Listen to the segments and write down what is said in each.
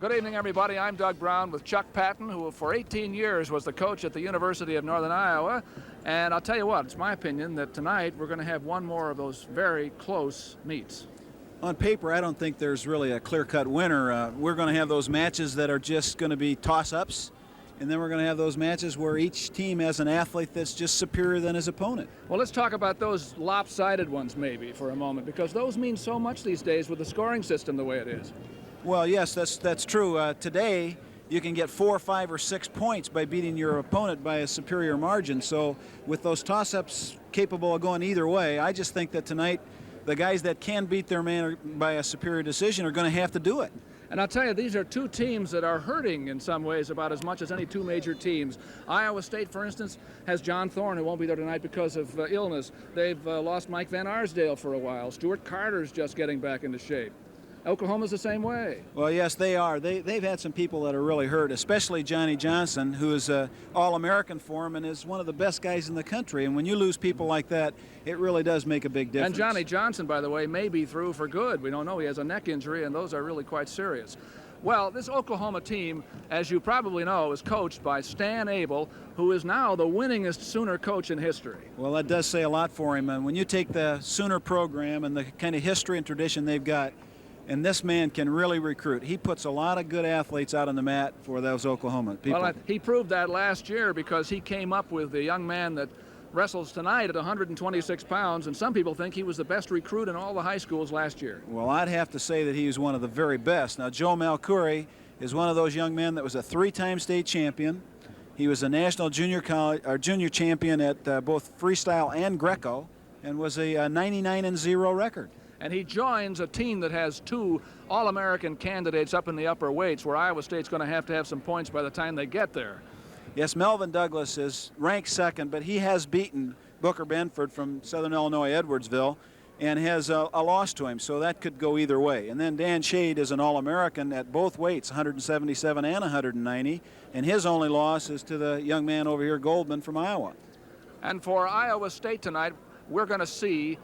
Good evening, everybody. I'm Doug Brown with Chuck Patton, who for 18 years was the coach at the University of Northern Iowa. And I'll tell you what, it's my opinion that tonight we're going to have one more of those very close meets. On paper, I don't think there's really a clear-cut winner. We're going to have those matches that are just going to be toss-ups, and then we're going to have those matches where each team has an athlete that's just superior than his opponent. Well, let's talk about those lopsided ones maybe for a moment, because those mean so much these days with the scoring system the way it is. Well, yes, that's true. Today, you can get 4, 5, or 6 points by beating your opponent by a superior margin. So with those toss-ups capable of going either way, I just think that tonight the guys that can beat their man by a superior decision are going to have to do it. And I'll tell you, these are two teams that are hurting in some ways about as much as any two major teams. Iowa State, for instance, has John Thorne, who won't be there tonight because of illness. They've lost Mike Van Arsdale for a while. Stuart Carter's just getting back into shape. Oklahoma's the same way. Well, yes, they are. They've had some people that are really hurt, especially Johnny Johnson, who is an All-American for him and is one of the best guys in the country. And when you lose people like that, it really does make a big difference. And Johnny Johnson, by the way, may be through for good. We don't know. He has a neck injury, and those are really quite serious. Well, this Oklahoma team, as you probably know, is coached by Stan Abel, who is now the winningest Sooner coach in history. Well, that does say a lot for him. And when you take the Sooner program and the kind of history and tradition they've got, and this man can really recruit. He puts a lot of good athletes out on the mat for those Oklahoma people. Well, he proved that last year because he came up with the young man that wrestles tonight at 126 pounds, and some people think he was the best recruit in all the high schools last year. Well, I'd have to say that he was one of the very best. Now, Joe Melchiorri is one of those young men that was a 3-time state champion. He was a national junior champion at both freestyle and Greco, and was a 99-0 record. And he joins a team that has 2 All-American candidates up in the upper weights, where Iowa State's going to have some points by the time they get there. Yes, Melvin Douglas is ranked second, but he has beaten Booker Benford from Southern Illinois Edwardsville and has a loss to him, so that could go either way. And then Dan Shade is an All-American at both weights, 177 and 190, and his only loss is to the young man over here, Goldman, from Iowa. And for Iowa State tonight, we're going to see,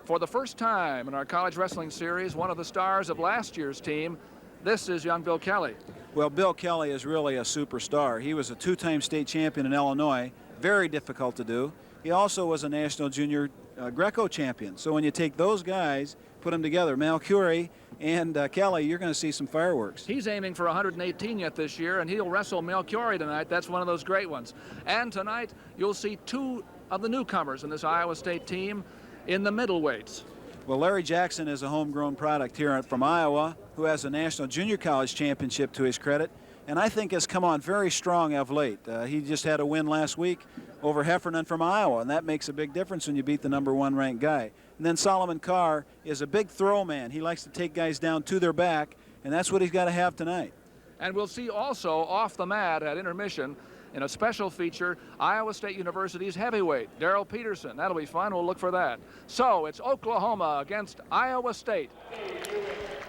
for the first time in our college wrestling series, one of the stars of last year's team. This is young Bill Kelly. Well, Bill Kelly is really a superstar. He was a 2-time state champion in Illinois, very difficult to do. He also was a national junior Greco champion. So when you take those guys, put them together, Melchiorri and Kelly, you're going to see some fireworks. He's aiming for 118 yet this year, and he'll wrestle Melchiorri tonight. That's one of those great ones. And tonight, you'll see 2 of the newcomers in this Iowa State team in the middleweights. Well, Larry Jackson is a homegrown product here from Iowa who has a national junior college championship to his credit, and I think has come on very strong of late. He just had a win last week over Heffernan from Iowa, and that makes a big difference when you beat the #1 ranked guy. And then Solomon Carr is a big throw man. He likes to take guys down to their back, and that's what he's got to have tonight. And we'll see also off the mat at intermission, in a special feature, Iowa State University's heavyweight, Darrell Peterson. That'll be fun. We'll look for that. So it's Oklahoma against Iowa State.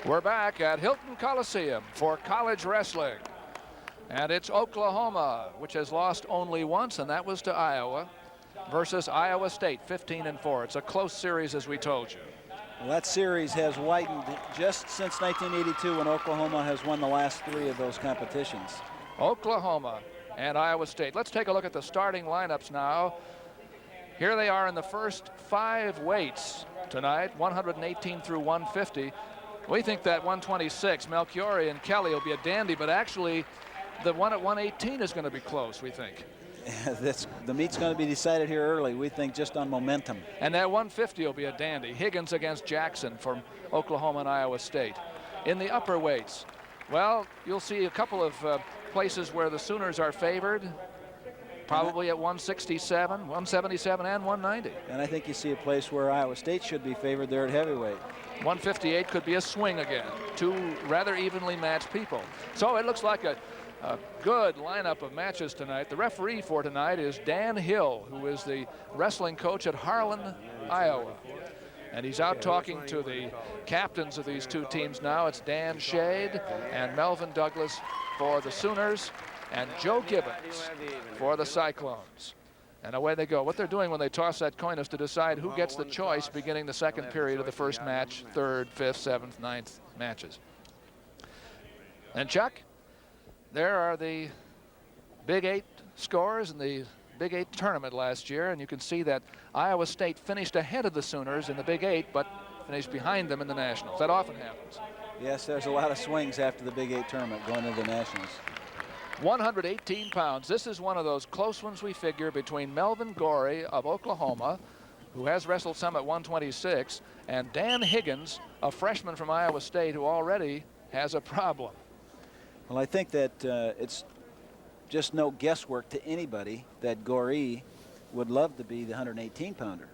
We're back at Hilton Coliseum for college wrestling. And it's Oklahoma, which has lost only once, and that was to Iowa, versus Iowa State, 15-4. It's a close series, as we told you. Well, that series has widened just since 1982, when Oklahoma has won the last 3 of those competitions. Oklahoma and Iowa State. Let's take a look at the starting lineups now. Here they are in the first 5 weights tonight, 118 through 150. We think that 126, Melchiorri and Kelly, will be a dandy, but actually the one at 118 is going to be close, we think. The meet's going to be decided here early, we think, just on momentum. And that 150 will be a dandy. Higgins against Jackson from Oklahoma and Iowa State. In the upper weights, well, you'll see a couple of places where the Sooners are favored, probably at 167, 177, and 190. And I think you see a place where Iowa State should be favored there at heavyweight. 158 could be a swing again. 2 rather evenly matched people. So it looks like a good lineup of matches tonight. The referee for tonight is Dan Hill, who is the wrestling coach at Harlan, Iowa. And he's out talking to the captains of these 2 teams now. It's Dan Shade and Melvin Douglas for the Sooners, and Joe Gibbons for the Cyclones. And away they go. What they're doing when they toss that coin is to decide who gets the choice beginning the second period of the first match, 3rd, 5th, 7th, 9th matches. And Chuck, there are the Big 8 scores in the Big 8 tournament last year, and you can see that Iowa State finished ahead of the Sooners in the Big 8, but finished behind them in the Nationals. That often happens. Yes, there's a lot of swings after the Big 8 tournament going into the Nationals. 118 pounds. This is one of those close ones, we figure, between Melvin Gory of Oklahoma, who has wrestled some at 126, and Dan Higgins, a freshman from Iowa State who already has a problem. Well, I think that it's just no guesswork to anybody that Gory would love to be the 118-pounder,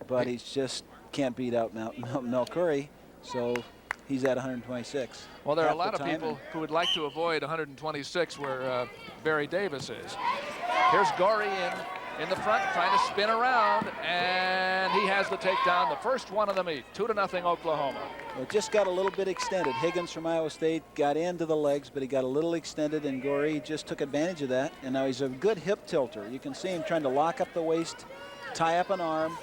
but he just can't beat out Melchiorri, so he's at 126. Well, there are a lot of people who would like to avoid 126 where Barry Davis is. Here's Gory in the front, trying to spin around, and he has the takedown, the first one of the meet. 2-0 Oklahoma. Well, it just got a little bit extended. Higgins from Iowa State got into the legs, but he got a little extended, and Gory just took advantage of that. And now he's a good hip tilter. You can see him trying to lock up the waist, tie up an arm.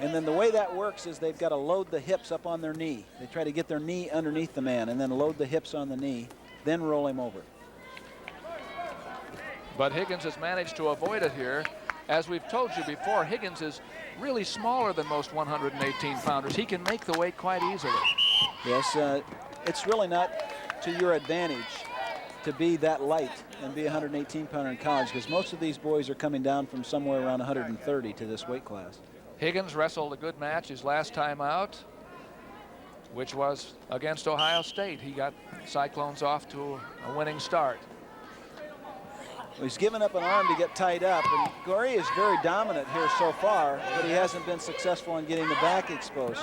And then the way that works is they've got to load the hips up on their knee. They try to get their knee underneath the man and then load the hips on the knee, then roll him over. But Higgins has managed to avoid it here. As we've told you before, Higgins is really smaller than most 118-pounders. He can make the weight quite easily. Yes, it's really not to your advantage to be that light and be a 118-pounder in college, because most of these boys are coming down from somewhere around 130 to this weight class. Higgins wrestled a good match his last time out, which was against Ohio State. He got Cyclones off to a winning start. Well, he's given up an arm to get tied up, and Gory is very dominant here so far, but he hasn't been successful in getting the back exposed.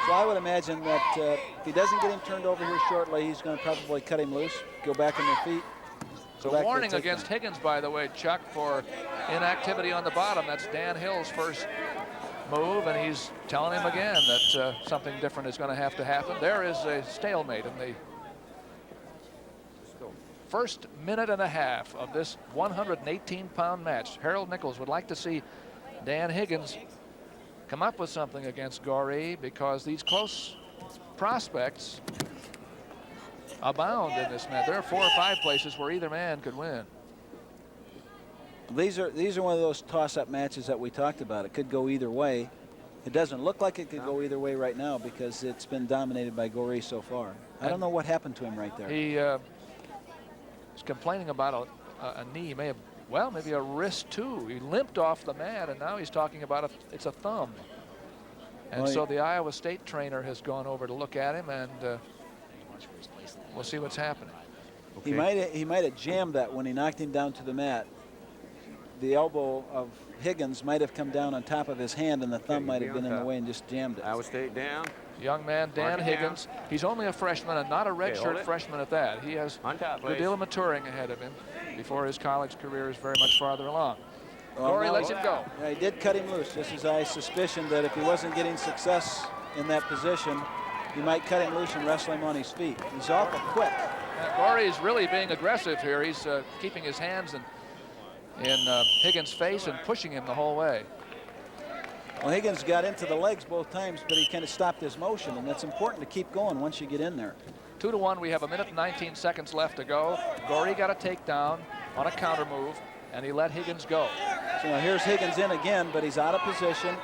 So I would imagine that if he doesn't get him turned over here shortly, he's going to probably cut him loose, go back on their feet. So warning against Higgins, by the way, Chuck, for inactivity on the bottom. That's Dan Hill's first move, and he's telling him again that something different is going to happen. There is a stalemate in the first minute and a half of this 118-pound match. Harold Nichols would like to see Dan Higgins come up with something against Gory, because these close prospects abound in this match. There are 4 or 5 places where either man could win. These are one of those toss-up matches that we talked about. It could go either way. It doesn't look like it could go either way right now because it's been dominated by Gory so far. I don't know what happened to him right there. He is complaining about a knee, maybe a wrist too. He limped off the mat, and now he's talking about it's a thumb. And so the Iowa State trainer has gone over to look at him, and we'll see what's happening. Okay. He might have jammed that when he knocked him down to the mat. The elbow of Higgins might have come down on top of his hand, and the thumb might have been in the way and just jammed it. Iowa State down. Young man Dan Higgins. He's only a freshman and not a redshirt freshman at that. He has a good deal of maturing ahead of him before his college career is very much farther along. Gory lets him go. Yeah, he did cut him loose, just as I suspicioned that if he wasn't getting success in that position, he might cut him loose and wrestle him on his feet. He's awful quick. Gory is really being aggressive here. He's keeping his hands in Higgins' face and pushing him the whole way. Well, Higgins got into the legs both times, but he kind of stopped his motion, and that's important to keep going once you get in there. 2-1. We have 1 minute and 19 seconds left to go. Gory got a takedown on a counter move, and he let Higgins go. So now here's Higgins in again, but he's out of position.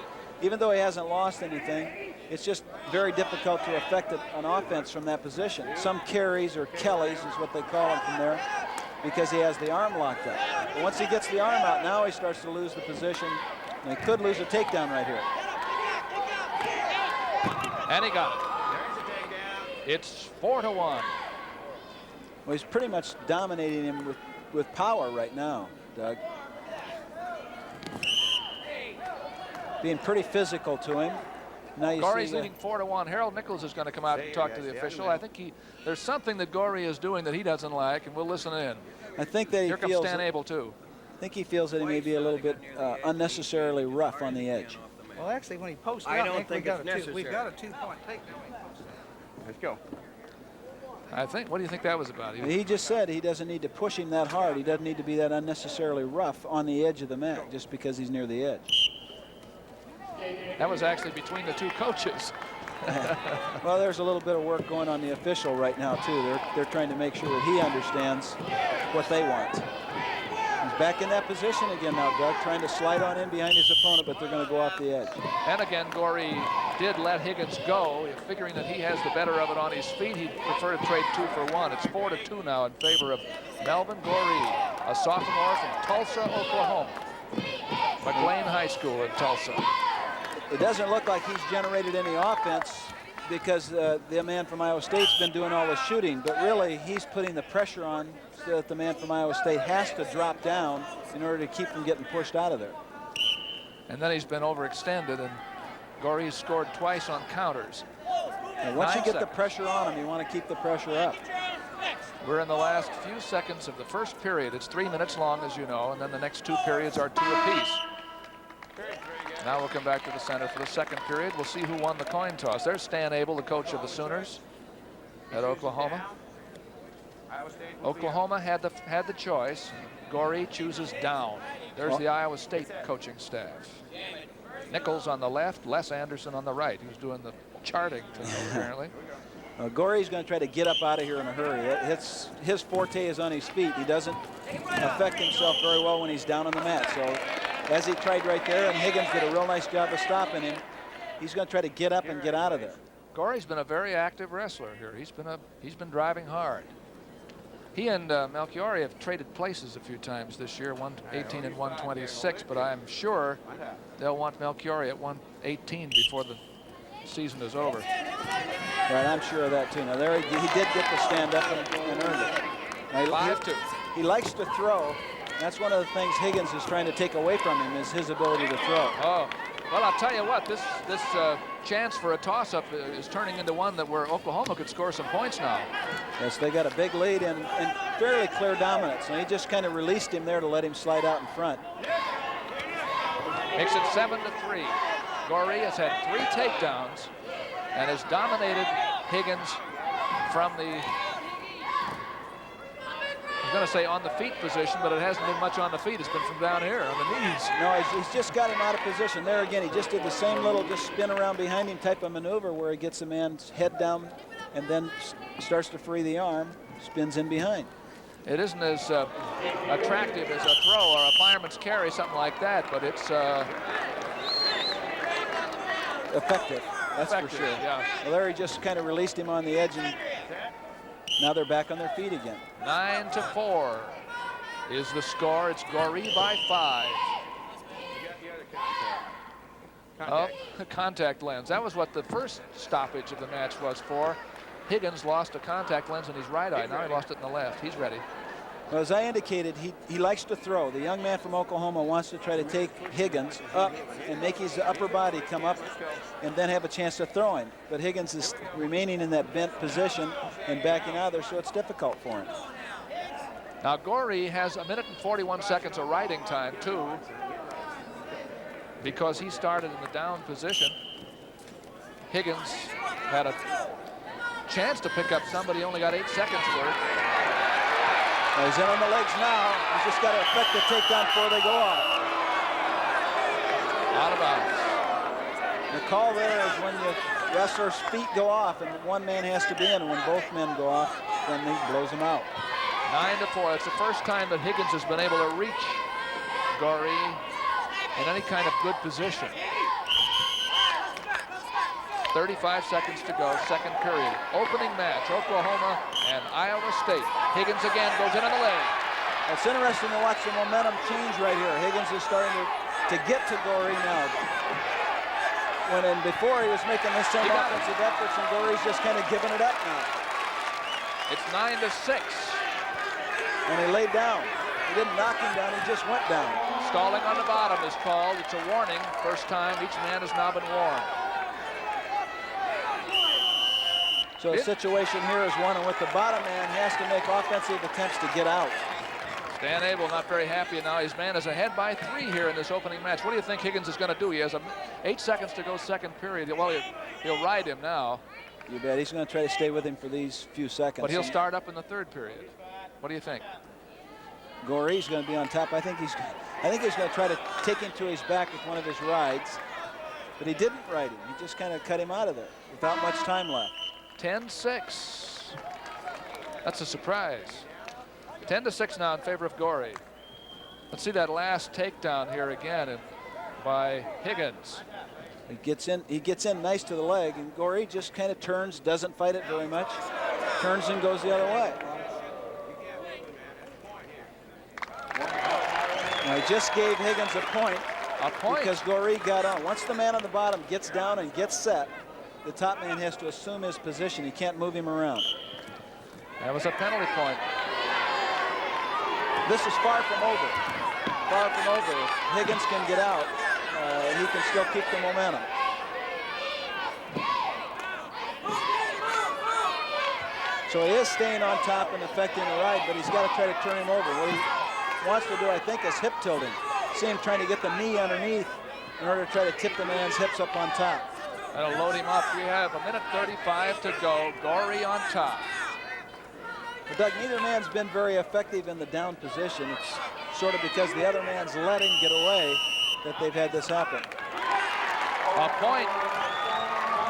Even though he hasn't lost anything, it's just very difficult to affect an offense from that position. Some carries, or Kellys is what they call him from there, because he has the arm locked up. But once he gets the arm out, now he starts to lose the position, and he could lose a takedown right here. And he got it. It's 4-1. Well, he's pretty much dominating him with power right now, Doug. Being pretty physical to him. Now you Gory's see, leading 4-1. Harold Nichols is going to come out and talk to the official. I think there's something that Gory is doing that he doesn't like, and we'll listen in. I think that Here comes Stan Abel too. I think he feels that he may be a little bit unnecessarily rough on the edge. Well, actually, when he posted I up, don't think it's necessary. We've got a 2-point takedown when he posted up. Let's go. What do you think that was about? He just said he doesn't need to push him that hard. He doesn't need to be that unnecessarily rough on the edge of the mat just because he's near the edge. That was actually between the two coaches. Well, there's a little bit of work going on the official right now, too. They're trying to make sure that he understands what they want. He's back in that position again now, Doug, trying to slide on in behind his opponent, but they're going to go off the edge. And again, Gory did let Higgins go, figuring that he has the better of it on his feet. He'd prefer to trade 2 for 1. It's 4-2 now in favor of Melvin Gory, a sophomore from Tulsa, Oklahoma. McLean High School in Tulsa. It doesn't look like he's generated any offense because the man from Iowa State's been doing all the shooting, but really he's putting the pressure on so that the man from Iowa State has to drop down in order to keep from getting pushed out of there. And then he's been overextended, and Gory's scored twice on counters. And once you get the pressure on him, you want to keep the pressure up. We're in the last few seconds of the first period. It's 3 minutes long, as you know, and then the next 2 periods are 2 apiece. Now we'll come back to the center for the second period. We'll see who won the coin toss. There's Stan Abel, the coach of the Sooners at Oklahoma. Oklahoma had the choice. Gory chooses down. There's the Iowa State coaching staff. Nichols on the left, Les Anderson on the right. He was doing the charting tonight, apparently. Gory's going to try to get up out of here in a hurry. His forte is on his feet. He doesn't affect himself very well when he's down on the mat. So as he tried right there, and Higgins did a real nice job of stopping him, he's going to try to get up and get out of there. Gory's been a very active wrestler here. He's been driving hard. He and Melchiorri have traded places a few times this year, 118 and 126, but I'm sure they'll want Melchiorri at 118 before the season is over. Right, I'm sure of that too. Now there he did get to stand up and earn it. Now, 5-2. He likes to throw. That's one of the things Higgins is trying to take away from him, is his ability to throw. Oh, well, I'll tell you what, this chance for a toss-up is turning into one that where Oklahoma could score some points now. Yes, they got a big lead and fairly clear dominance. And he just kind of released him there to let him slide out in front. Makes it 7-3. Gory has had 3 takedowns and has dominated Higgins from the, I was going to say on the feet position, but it hasn't been much on the feet. It's been from down here on the knees. No, he's just got him out of position. There again, he just did the same little just spin around behind him type of maneuver where he gets the man's head down and then starts to free the arm, spins in behind. It isn't as attractive as a throw or a fireman's carry, something like that, but it's effective, that's effective, for sure. Yeah. Well, there he just kind of released him on the edge, and now they're back on their feet again. 9-4 is the score. It's Gory by 5. Oh, contact lens. That was what the first stoppage of the match was for. Higgins lost a contact lens in his right eye. Now he lost it in the left. He's ready. Well, as I indicated, he likes to throw. The young man from Oklahoma wants to try to take Higgins up and make his upper body come up and then have a chance to throw him. But Higgins is remaining in that bent position and backing out of there, so it's difficult for him. Now Gory has 1 minute and 41 seconds of riding time too, because he started in the down position. Higgins had a chance to pick up somebody, only got 8 seconds worth. Well, he's in on the legs now. He's just got to effect the takedown before they go off. Out of bounds. The call there is when the wrestler's feet go off and one man has to be in, and when both men go off, then he blows them out. 9-4. It's the first time that Higgins has been able to reach Gory in any kind of good position. 35 seconds to go, second period. Opening match, Oklahoma and Iowa State. Higgins again goes in on the leg. It's interesting to watch the momentum change right here. Higgins is starting to get to Gory now. Before he was making the same offensive efforts, and Gory's just kind of giving it up now. It's 9-6. And he laid down. He didn't knock him down, he just went down. Stalling on the bottom is called. It's a warning. First time each man has now been warned. So the situation here is one in which the bottom man has to make offensive attempts to get out. Stan Abel not very happy now. His man is ahead by 3 here in this opening match. What do you think Higgins is going to do? He has 8 seconds to go, second period. Well, he'll ride him now. You bet. He's going to try to stay with him for these few seconds. But he'll start up in the third period. What do you think? Gory's going to be on top. I think he's going to try to take him to his back with one of his rides. But he didn't right him. He just kind of cut him out of there without much time left. 10-6. That's a surprise. 10-6 now in favor of Gory. Let's see that last takedown here again by Higgins. He gets in nice to the leg, and Gory just kind of turns, doesn't fight it very much, turns and goes the other way. Now, he just gave Higgins a point. Because Gory got on. Once the man on the bottom gets down and gets set, the top man has to assume his position. He can't move him around. That was a penalty point. This is far from over. Far from over. If Higgins can get out, he can still keep the momentum. So he is staying on top and affecting the right, but he's got to try to turn him over. What he wants to do, I think, is hip tilting. See him trying to get the knee underneath in order to try to tip the man's hips up on top. That'll load him up. We have 1:35 to go. Gory on top. But Doug, neither man's been very effective in the down position. It's sort of because the other man's let him get away that they've had this happen. A point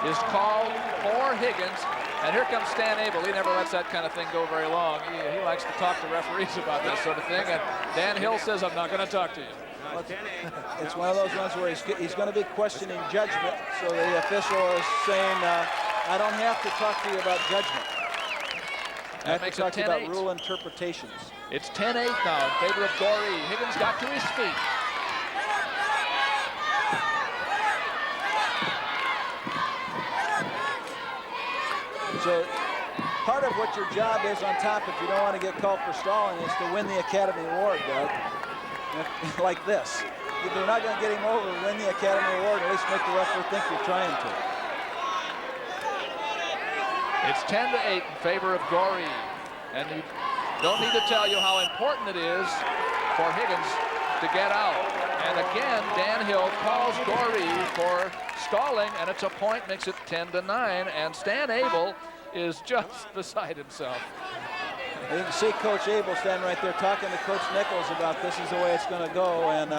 is called for Higgins. And here comes Stan Abel. He never lets that kind of thing go very long. He likes to talk to referees about this sort of thing. And Dan Hill says, I'm not going to talk to you. It's one of those ones where he's going to be questioning judgment. So the official is saying, I don't have to talk to you about judgment. That makes it 10-8. About rule interpretations. It's 10-8 now in favor of Gory. Higgins got to his feet. So part of what your job is on top, if you don't want to get called for stalling, is to win the Academy Award, Doug. Like this. If you're not going to get him over, win the Academy Award, at least make the referee think you're trying to. It's 10-8 in favor of Gory. And you don't need to tell you how important it is for Higgins to get out. And again, Dan Hill calls Gory for stalling, and it's a point, makes it 10-9. And Stan Abel is just beside himself. You can see Coach Abel standing right there talking to Coach Nichols about this is the way it's going to go. And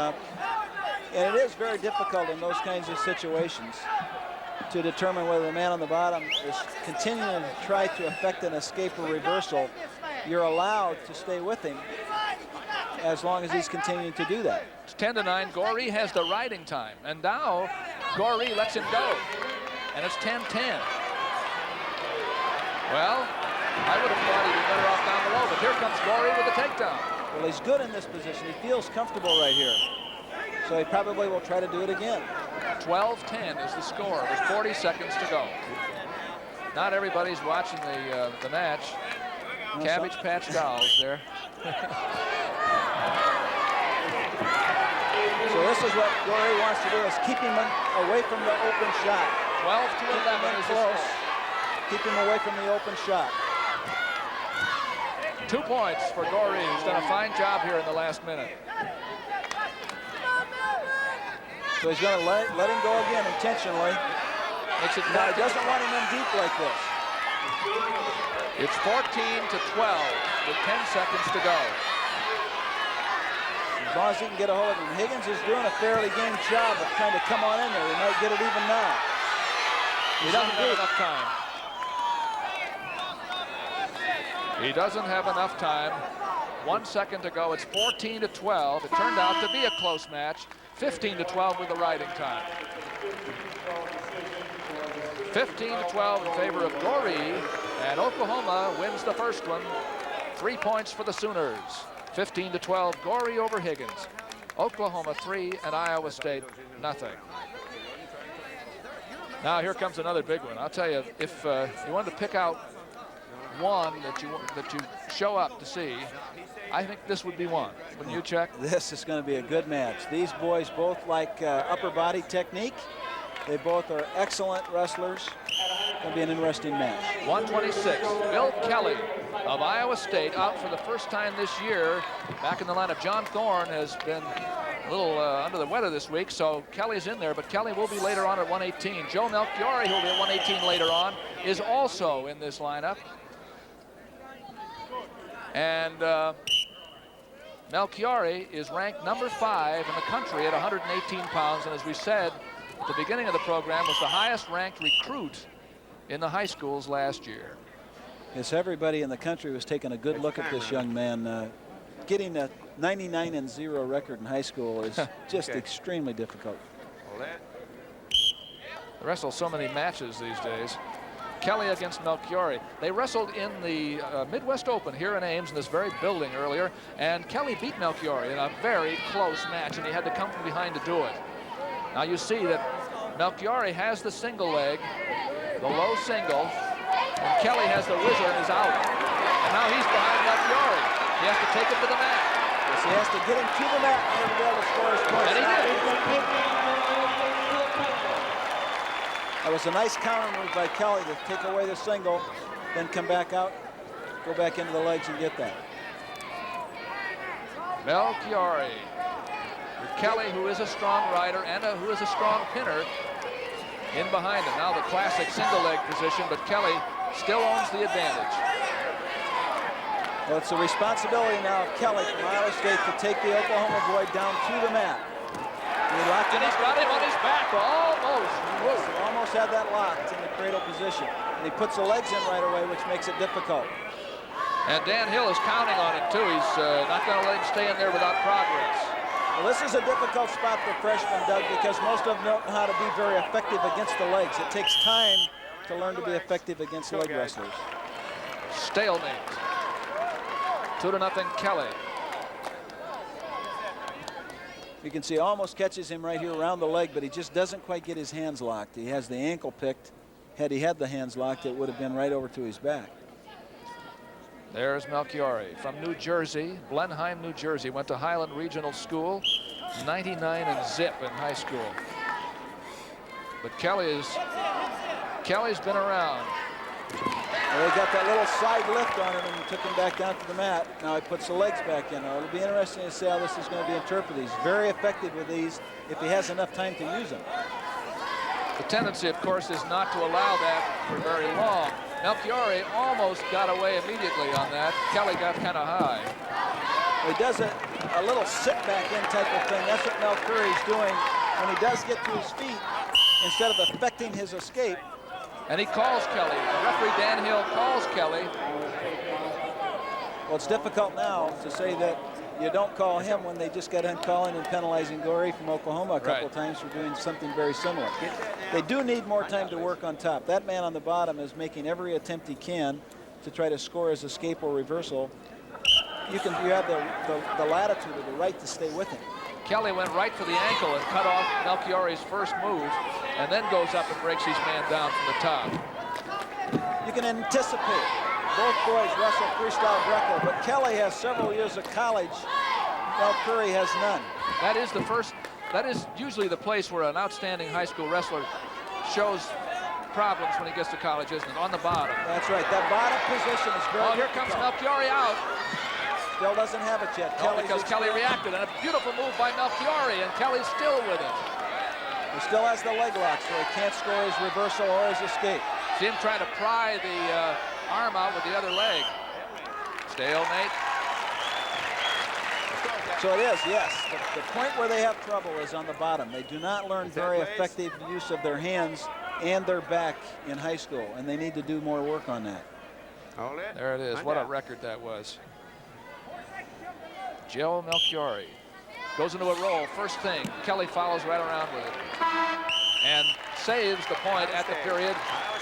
it is very difficult in those kinds of situations to determine whether the man on the bottom is continuing to try to effect an escape or reversal. You're allowed to stay with him as long as he's continuing to do that. It's 10-9. Gory has the riding time. And now Gory lets him go. And it's 10-10. Well, I would have thought he'd be better off down below, but here comes Gory with the takedown. Well, he's good in this position. He feels comfortable right here. So he probably will try to do it again. 12-10 is the score with 40 seconds to go. Not everybody's watching the match. No, Cabbage Patch Dolls there. So this is what Gory wants to do, is keep him away from the open shot. 12-11 is the score. Keep him away from the open shot. 2 points for Gory, who's done a fine job here in the last minute. So he's going to let him go again intentionally. Makes it now, he doesn't want him in deep like this. It's 14-12 with 10 seconds to go. As long as he can get a hold of him. Higgins is doing a fairly game job of trying to come on in there. He might get it even now. He doesn't have enough time. He doesn't have enough time. 1 second to go. It's 14-12. It turned out to be a close match. 15-12 with the riding time. 15-12 in favor of Gory, and Oklahoma wins the first one. 3 points for the Sooners. 15-12, Gory over Higgins. Oklahoma 3 and Iowa State nothing. Now here comes another big one. I'll tell you, if you wanted to pick out one that you show up to see, I think this would be one. Wouldn't you, Chuck? This is going to be a good match. These boys both like upper body technique. They both are excellent wrestlers. It's going to be an interesting match. 126. Bill Kelly of Iowa State out for the first time this year. Back in the lineup. John Thorne has been a little under the weather this week, so Kelly's in there, but Kelly will be later on at 118. Joe Melchiorri, who will be at 118 later on, is also in this lineup. And Melchiorri is ranked number 5 in the country at 118 pounds, and as we said, at the beginning of the program, was the highest ranked recruit in the high schools last year. Yes, everybody in the country was taking a good look at this young man. Getting a 99-0 record in high school is just extremely difficult. They wrestle so many matches these days. Kelly against Melchiorri. They wrestled in the Midwest Open here in Ames in this very building earlier, and Kelly beat Melchiorri in a very close match, and he had to come from behind to do it. Now you see that Melchiorri has the single leg, the low single, and Kelly has the whizzer and is out. And now he's behind Melchiorri. He has to take it to the mat. Yes, he has to get him to the mat in order to be able to score his points. And he did. That was a nice counter move by Kelly to take away the single, then come back out, go back into the legs and get that. Melchiorri. With Kelly, who is a strong rider and who is a strong pinner, in behind him. Now the classic single leg position, but Kelly still owns the advantage. Well, it's the responsibility now of Kelly from Iowa State to take the Oklahoma boy down to the mat. And he's got him on his back, almost. He almost had that locked in the cradle position. And he puts the legs in right away, which makes it difficult. And Dan Hill is counting on it, too. He's not going to let him stay in there without progress. Well, this is a difficult spot for freshmen, Doug, because most of them don't know how to be very effective against the legs. It takes time to learn to be effective against leg wrestlers. Stalemate. 2-0 Kelly. You can see almost catches him right here around the leg, but he just doesn't quite get his hands locked. He has the ankle picked. Had he had the hands locked, it would have been right over to his back. There's Melchiorri from New Jersey, Blenheim, New Jersey. Went to Highland Regional School, 99 and zip in high school. But Kelly's been around. Well, he got that little side lift on him and took him back down to the mat. Now he puts the legs back in. It'll be interesting to see how this is going to be interpreted. He's very effective with these if he has enough time to use them. The tendency, of course, is not to allow that for very long. Melchiorri almost got away immediately on that. Kelly got kind of high. He does a little sit back in type of thing. That's what Melchiorri's doing when he does get to his feet instead of affecting his escape. And he calls Kelly. The referee, Dan Hill, calls Kelly. Well, it's difficult now to say that you don't call him when they just got done calling and penalizing Gory from Oklahoma a couple times for doing something very similar. They do need more time to work on top. That man on the bottom is making every attempt he can to try to score his escape or reversal. You have the latitude or the right to stay with him. Kelly went right for the ankle and cut off Melchiorri's first move, and then goes up and breaks his man down from the top. You can anticipate. Both boys wrestle freestyle Greco, but Kelly has several years of college. Melchiorri has none. That is usually the place where an outstanding high school wrestler shows problems when he gets to college, isn't it? On the bottom. That's right. That bottom position is very here comes Melchiorri out. Still doesn't have it yet. No, because Kelly reacted, and a beautiful move by Melchiorri, and Kelly's still with it. He still has the leg lock, so he can't score his reversal or his escape. See him trying to pry the arm out with the other leg. Stalemate. So it is, yes. The point where they have trouble is on the bottom. They do not learn very effective use of their hands and their back in high school, and they need to do more work on that. There it is. What a record that was. Joe Melchiorri goes into a roll. First thing, Kelly follows right around with it and saves the point at the period.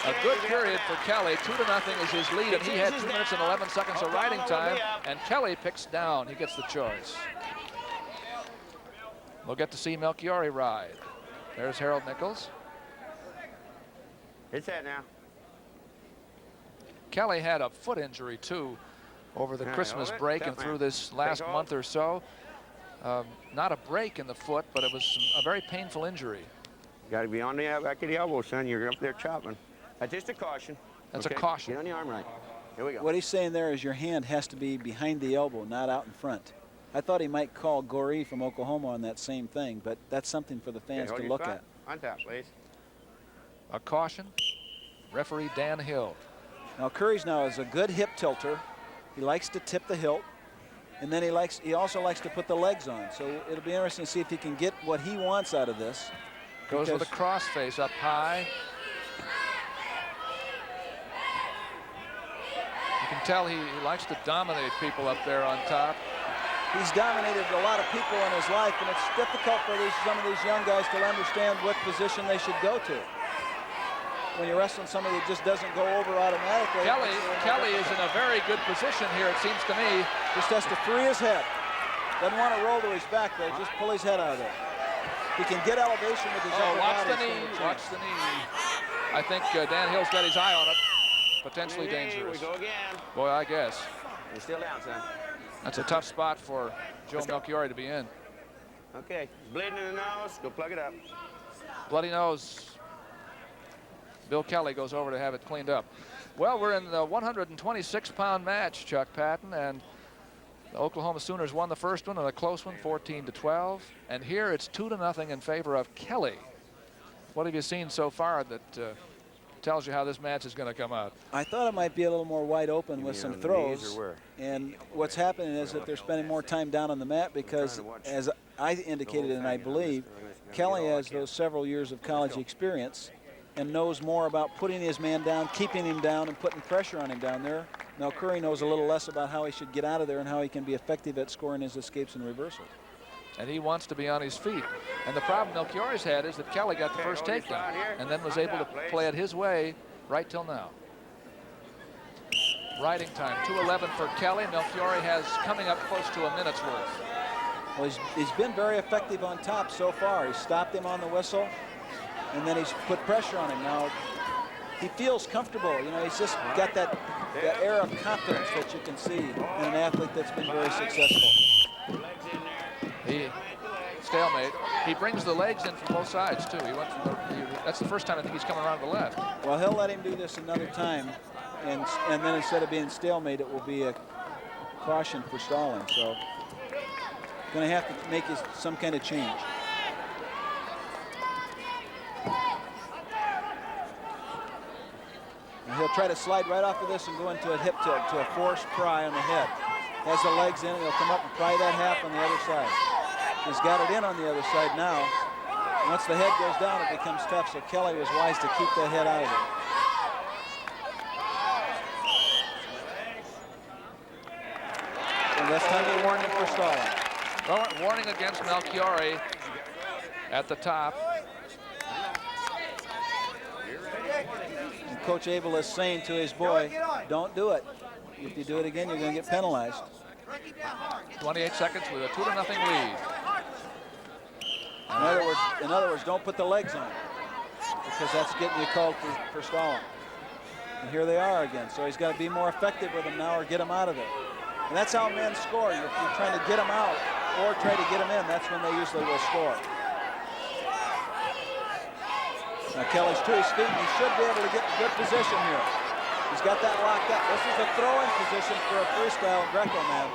A good period for Kelly. 2-0 is his lead, and he had 2 minutes and 11 seconds of riding time, and Kelly picks down. He gets the choice. We'll get to see Melchiorri ride. There's Harold Nichols. It's that now. Kelly had a foot injury, too, over the Christmas break and through this last month or so. Not a break in the foot, but it was a very painful injury. Got to be on the back of the elbow, son. You're up there chopping. That's just a caution. That's a caution. Get on the arm right. Here we go. What he's saying there is your hand has to be behind the elbow, not out in front. I thought he might call Gory from Oklahoma on that same thing, but that's something for the fans to look at. On top, please. A caution. Referee Dan Hill. Now Curry's now is a good hip tilter. He likes to tip the hilt, and then he also likes to put the legs on. So it'll be interesting to see if he can get what he wants out of this. Goes with a cross face up high. You can tell he likes to dominate people up there on top. He's dominated a lot of people in his life, and it's difficult for some of these young guys to understand what position they should go to. When you're wrestling somebody that just doesn't go over automatically. Kelly is in a very good position here, it seems to me. Just has to free his head. Doesn't want to roll to his back there, just pull his head out of there. He can get elevation with his upper watch body. Watch the knee. I think Dan Hill's got his eye on it. Potentially dangerous. We go again. Boy, I guess. You're still down, son. That's a tough spot for Joe Melchiorri to be in. Okay, bleeding in the nose, go plug it up. Bloody nose. Bill Kelly goes over to have it cleaned up. Well, we're in the 126-pound match, Chuck Patton, and the Oklahoma Sooners won the first one, and a close one, 14-12. And here it's 2-0 in favor of Kelly. What have you seen so far that tells you how this match is going to come out? I thought it might be a little more wide open with some throws. And what's happening is that they're spending more time down on the mat because, as I indicated and I believe, Kelly has those several years of college experience and knows more about putting his man down, keeping him down, and putting pressure on him down there. Melchiorri knows a little less about how he should get out of there and how he can be effective at scoring his escapes and reversals. And he wants to be on his feet. And the problem Melchiorri's had is that Kelly got the first takedown and then was able to play it his way right till now. Riding time, 2:11 for Kelly. Melchiorri has coming up close to a minute's worth. Well, he's been very effective on top so far. He stopped him on the whistle, and then he's put pressure on him. Now, he feels comfortable. You know, he's just got that air of confidence that you can see in an athlete that's been very successful. Stalemate. He brings the legs in from both sides, too. That's the first time I think he's coming around to the left. Well, he'll let him do this another time, and then instead of being stalemate, it will be a caution for stalling. So, going to have to make some kind of change. And he'll try to slide right off of this and go into a hip tilt to a forced pry on the head. Has the legs in, he'll come up and pry that half on the other side. He's got it in on the other side now. Once the head goes down, it becomes tough, so Kelly was wise to keep that head out of it. And that's time to warn him for stalling. Well, warning against Melchiorri at the top. And Coach Abel is saying to his boy, don't do it. If you do it again, you're going to get penalized. 28 seconds with a 2-0 lead. In other words, don't put the legs on, because that's getting you called for stalling. And here they are again. So he's got to be more effective with them now or get them out of there. And that's how men score. If you're trying to get them out or try to get them in, that's when they usually will score. Now Kelly's to his feet, and he should be able to get in good position here. He's got that locked up. This is a throwing position for a freestyle Greco man.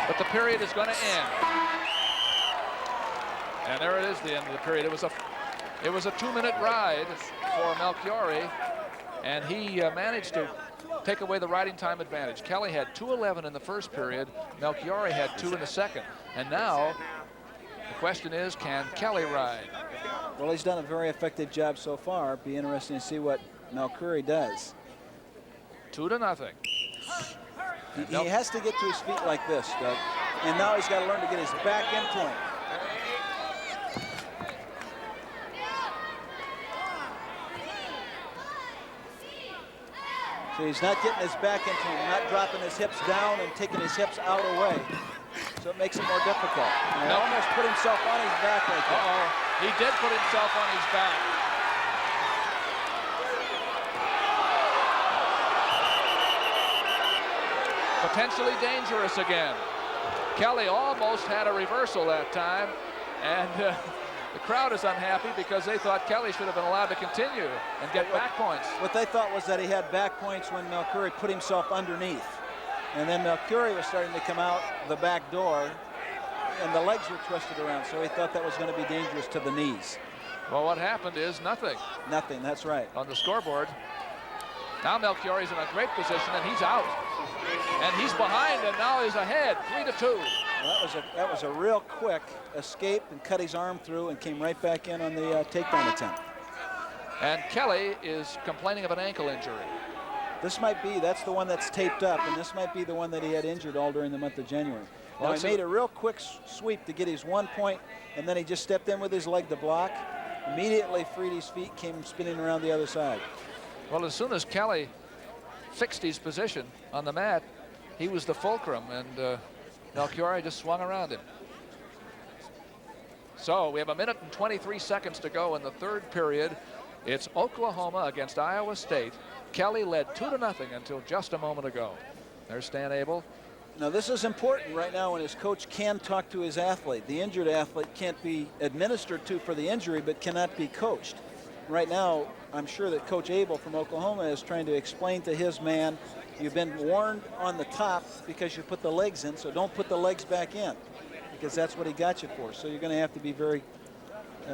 But the period is going to end. And there it is, the end of the period. It was a 2-minute ride for Melchiorri, and he managed to take away the riding time advantage. Kelly had 2:11 in the first period. Melchiorri had 2 in the second. And now the question is, can Kelly ride? Well, he's done a very effective job so far. Be interesting to see what Melchiorri does. 2-0. He has to get to his feet like this, Doug. And now he's got to learn to get his back into him. So he's not getting his back into him, not dropping his hips down and taking his hips out away. So it makes it more difficult. And he almost put himself on his back like that. He did put himself on his back. Potentially dangerous again. Kelly almost had a reversal that time, and the crowd is unhappy because they thought Kelly should have been allowed to continue and get back points. What they thought was that he had back points when Melchiorri put himself underneath. And then Melchiorri was starting to come out the back door, and the legs were twisted around, so he thought that was going to be dangerous to the knees. Well, what happened is nothing. Nothing, that's right. On the scoreboard. Now Melchiorri's in a great position, and he's out. And he's behind, and now he's ahead, 3-2. That was a real quick escape and cut his arm through and came right back in on the takedown attempt. And Kelly is complaining of an ankle injury. This might be, that's the one that's taped up, and this might be the one that he had injured all during the month of January. Now, he made a real quick sweep to get his 1 point, and then he just stepped in with his leg to block, immediately freed his feet, came spinning around the other side. Well, as soon as Kelly fixed his position on the mat, he was the fulcrum, and Melchiorri just swung around him. So we have 1 minute and 23 seconds to go in the third period. It's Oklahoma against Iowa State. Kelly led 2-0 until just a moment ago. There's Stan Abel. Now this is important right now when his coach can talk to his athlete. The injured athlete can't be administered to for the injury, but cannot be coached. Right now, I'm sure that Coach Abel from Oklahoma is trying to explain to his man, you've been warned on the top because you put the legs in, so don't put the legs back in, because that's what he got you for. So you're going to have to be very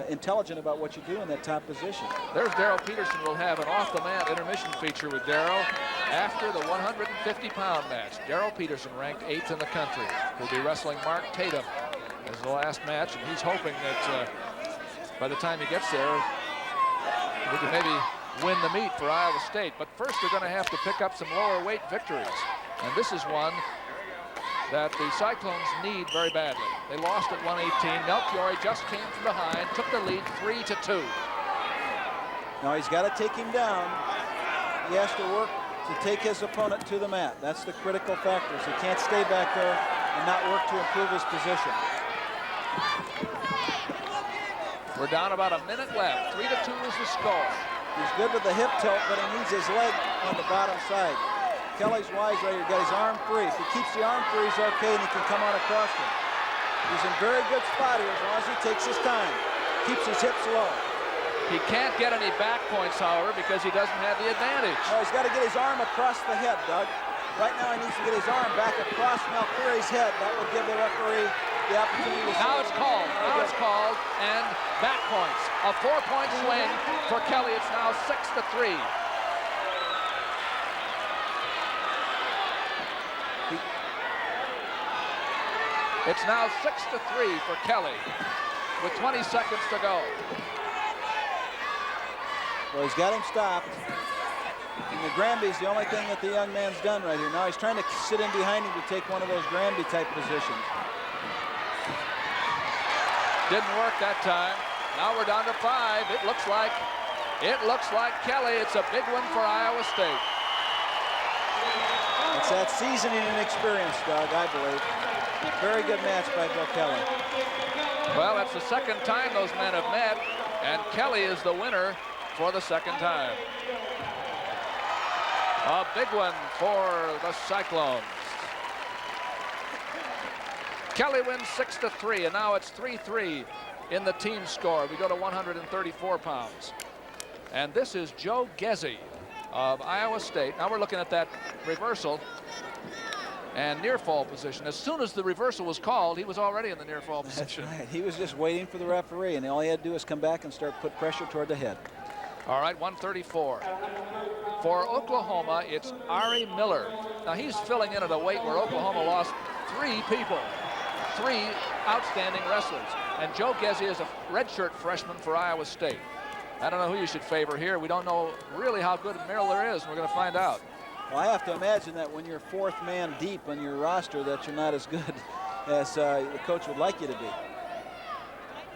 intelligent about what you do in that top position. There's Darrell Peterson. Will have an off-the-mat intermission feature with Darrell after the 150-pound match. Darrell Peterson, ranked 8th in the country, will be wrestling Mark Tatum as the last match, and he's hoping that by the time he gets there, we can maybe win the meet for Iowa State. But first, they're going to have to pick up some lower weight victories, and this is one that the Cyclones need very badly. They lost at 118. Melchiorri just came from behind, took the lead 3-2. Now he's got to take him down. He has to work to take his opponent to the mat. That's the critical factors. He can't stay back there and not work to improve his position. We're down about a minute left. 3-2 is the score. He's good with the hip tilt, but he needs his leg on the bottom side. Kelly's wise right here, got his arm free. If he keeps the arm free, he's okay, and he can come on across him. He's in very good spot here as long as he takes his time. Keeps his hips low. He can't get any back points, however, because he doesn't have the advantage. No, he's got to get his arm across the head, Doug. Right now he needs to get his arm back across Melchiorri's head. That will give the referee the opportunity to... Now it's called. Now it's called, and back points. A 4-point swing for Kelly. It's now 6-3. It's now 6-3 for Kelly with 20 seconds to go. Well, he's got him stopped. And the Granby's the only thing that the young man's done right here. Now he's trying to sit in behind him to take one of those Granby type positions. Didn't work that time. Now we're down to 5. It looks like Kelly. It's a big one for Iowa State. It's that seasoning and experience, Doug, I believe. Very good match by Bill Kelly. Well, that's the second time those men have met, and Kelly is the winner for the second time. A big one for the Cyclones. Kelly wins 6-3, and now it's 3-3 in the team score. We go to 134 pounds. And this is Joe Gezi of Iowa State. Now we're looking at that reversal and near fall position. As soon as the reversal was called, he was already in the near fall position. That's right. He was just waiting for the referee, and all he had to do was come back and start put pressure toward the head. All right, 134. For Oklahoma, it's Ari Miller. Now he's filling in at a weight where Oklahoma lost 3 people, 3 outstanding wrestlers. And Joe Gezi is a redshirt freshman for Iowa State. I don't know who you should favor here. We don't know really how good Miller is, and we're going to find out. Well, I have to imagine that when you're 4th man deep on your roster that you're not as good as the coach would like you to be.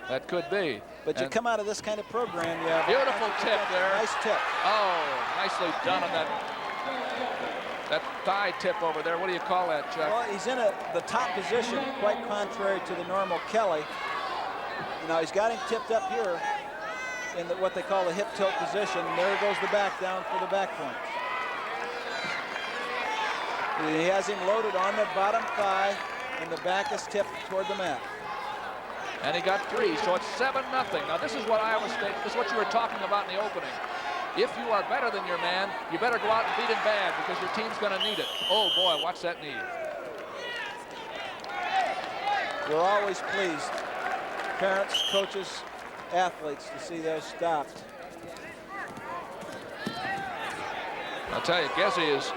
That could be. But you come out of this kind of program, you have beautiful tip there. Nice tip. Oh, nicely done on that thigh tip over there. What do you call that, Chuck? Well, he's in the top position, quite contrary to the normal Kelly. Now he's got him tipped up here in what they call the hip tilt position. And there goes the back down for the back point. He has him loaded on the bottom thigh, and the back is tipped toward the mat. And he got 3, so it's 7-0. Now this is what Iowa State, this is what you were talking about in the opening. If you are better than your man, you better go out and beat him bad because your team's going to need it. Oh boy, watch that knee. We're always pleased, parents, coaches, athletes, to see those stopped. I'll tell you, Gezi is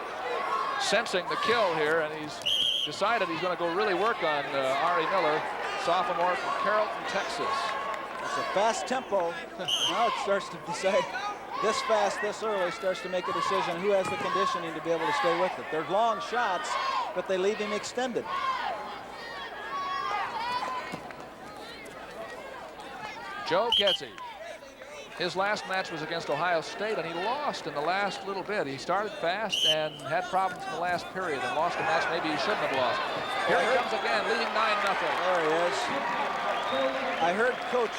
sensing the kill here, and he's decided he's going to go really work on Ari Miller, sophomore from Carrollton, Texas. It's a fast tempo. Now it starts to decide this fast, this early, starts to make a decision who has the conditioning to be able to stay with it. They're long shots, but they leave him extended. Joe Gezi. His last match was against Ohio State, and he lost in the last little bit. He started fast and had problems in the last period and lost a match maybe he shouldn't have lost. Here he comes again, leading 9-0. There he is. I heard Coach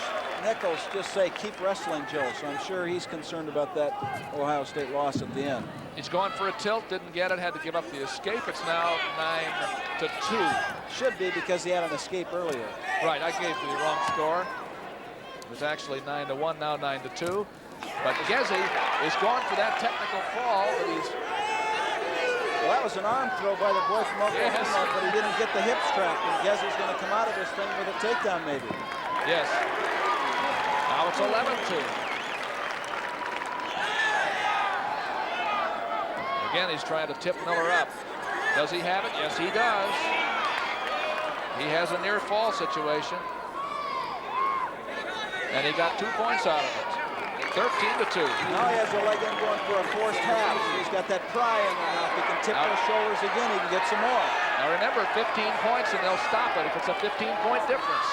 Nichols just say, keep wrestling, Joe, so I'm sure he's concerned about that Ohio State loss at the end. He's going for a tilt, didn't get it, had to give up the escape. It's now 9-2. Should be because he had an escape earlier. Right, I gave the wrong score. It was actually 9-1, now 9-2. But Gezi is going for that technical fall, but he's... Well, that was an arm throw by the boy from Oklahoma, Yes. but he didn't get the hips trapped, and Gezi's going to come out of this thing with a takedown maybe. Yes. Now it's 11-2. Again, he's trying to tip Miller up. Does he have it? Yes, he does. He has a near fall situation. And he got 2 points out of it. 13-2. Now he has a leg in going for a forced half. So he's got that pry in there now. If he can tip those shoulders again, he can get some more. Now remember, 15 points and they'll stop it if it's a 15-point difference.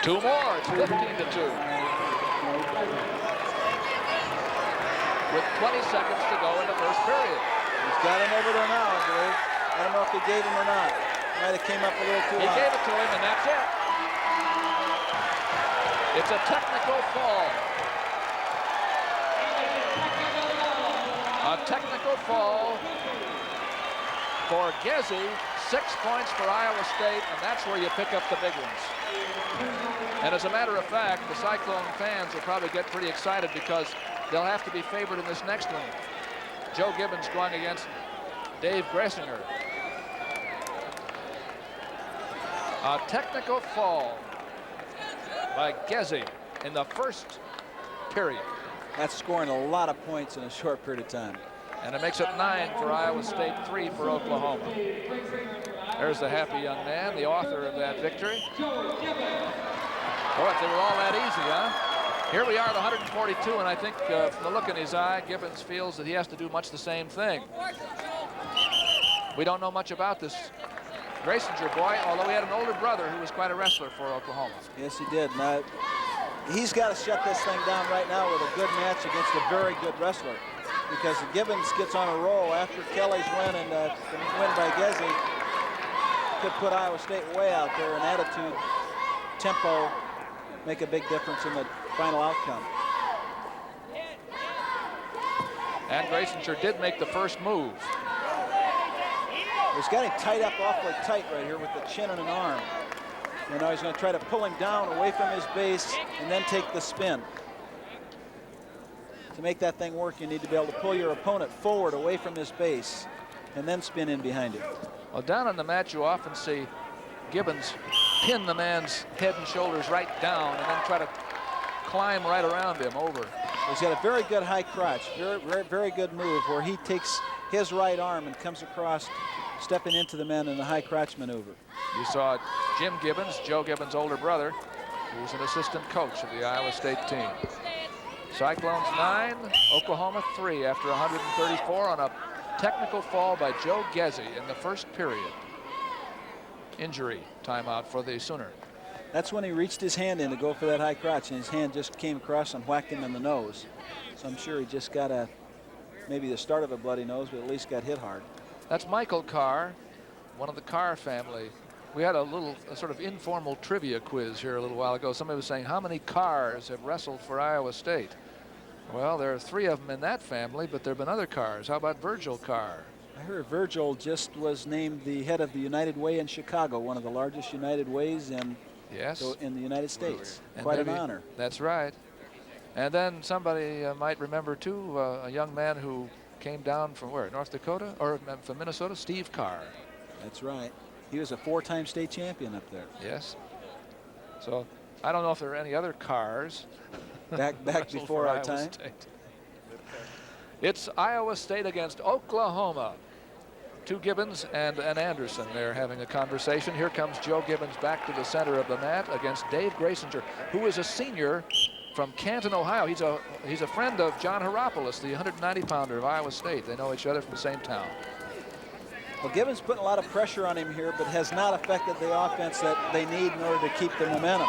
2 more, it's 15-2. With 20 seconds to go in the first period. He's got him over there now, I believe. I don't know if he gave him or not. Might have came up a little too high. He gave it to him, and that's it. It's a technical fall. A technical fall for Gezi. 6 points for Iowa State, and that's where you pick up the big ones. And as a matter of fact, the Cyclone fans will probably get pretty excited because they'll have to be favored in this next one. Joe Gibbons going against Dave Grasinger. A technical fall by Gezi in the first period. That's scoring a lot of points in a short period of time. And it makes it 9 for Iowa State, 3 for Oklahoma. There's the happy young man, the author of that victory. Boy, if they were all that easy, huh? Here we are at 142, and I think from the look in his eye, Gibbons feels that he has to do much the same thing. We don't know much about this Grasinger boy, although he had an older brother who was quite a wrestler for Oklahoma. Yes, he did. Now, he's got to shut this thing down right now with a good match against a very good wrestler, because Gibbons gets on a roll after Kelly's win, and the win by Gezi could put Iowa State way out there, and attitude, tempo make a big difference in the final outcome. And Grasinger did make the first move. He's got him tied up awfully tight right here with the chin and an arm. And now he's going to try to pull him down away from his base and then take the spin. To make that thing work, you need to be able to pull your opponent forward away from his base and then spin in behind him. Well, down in the match, you often see Gibbons pin the man's head and shoulders right down and then try to climb right around him over. He's got a very good high crotch, very good move where he takes his right arm and comes across, stepping into the man in the high crotch maneuver. You saw Jim Gibbons, Joe Gibbons' older brother, who was an assistant coach of the Iowa State team. Cyclones 9, Oklahoma 3 after 134 on a technical fall by Joe Gezi in the first period. Injury timeout for the Sooner. That's when he reached his hand in to go for that high crotch, and his hand just came across and whacked him in the nose. So I'm sure he just got maybe the start of a bloody nose, but at least got hit hard. That's Michael Carr, one of the Carr family. We had a sort of informal trivia quiz here a little while ago. Somebody was saying, how many Carrs have wrestled for Iowa State? Well, there are 3 of them in that family, but there have been other Carrs. How about Virgil Carr? I heard Virgil just was named the head of the United Way in Chicago, one of the largest United Ways in the United States. And quite an honor. That's right. And then somebody might remember, too, a young man who came down from where? North Dakota? Or from Minnesota? Steve Carr. That's right. He was a 4-time state champion up there. Yes. So I don't know if there are any other Carrs. Back before our time. State. It's Iowa State against Oklahoma. Two Gibbons and an Anderson. They're having a conversation. Here comes Joe Gibbons back to the center of the mat against Dave Grasinger, who is a senior from Canton, Ohio. He's a friend of John Hieropoulos, the 190-pounder of Iowa State. They know each other from the same town. Well, Gibbons putting a lot of pressure on him here, but has not affected the offense that they need in order to keep the momentum.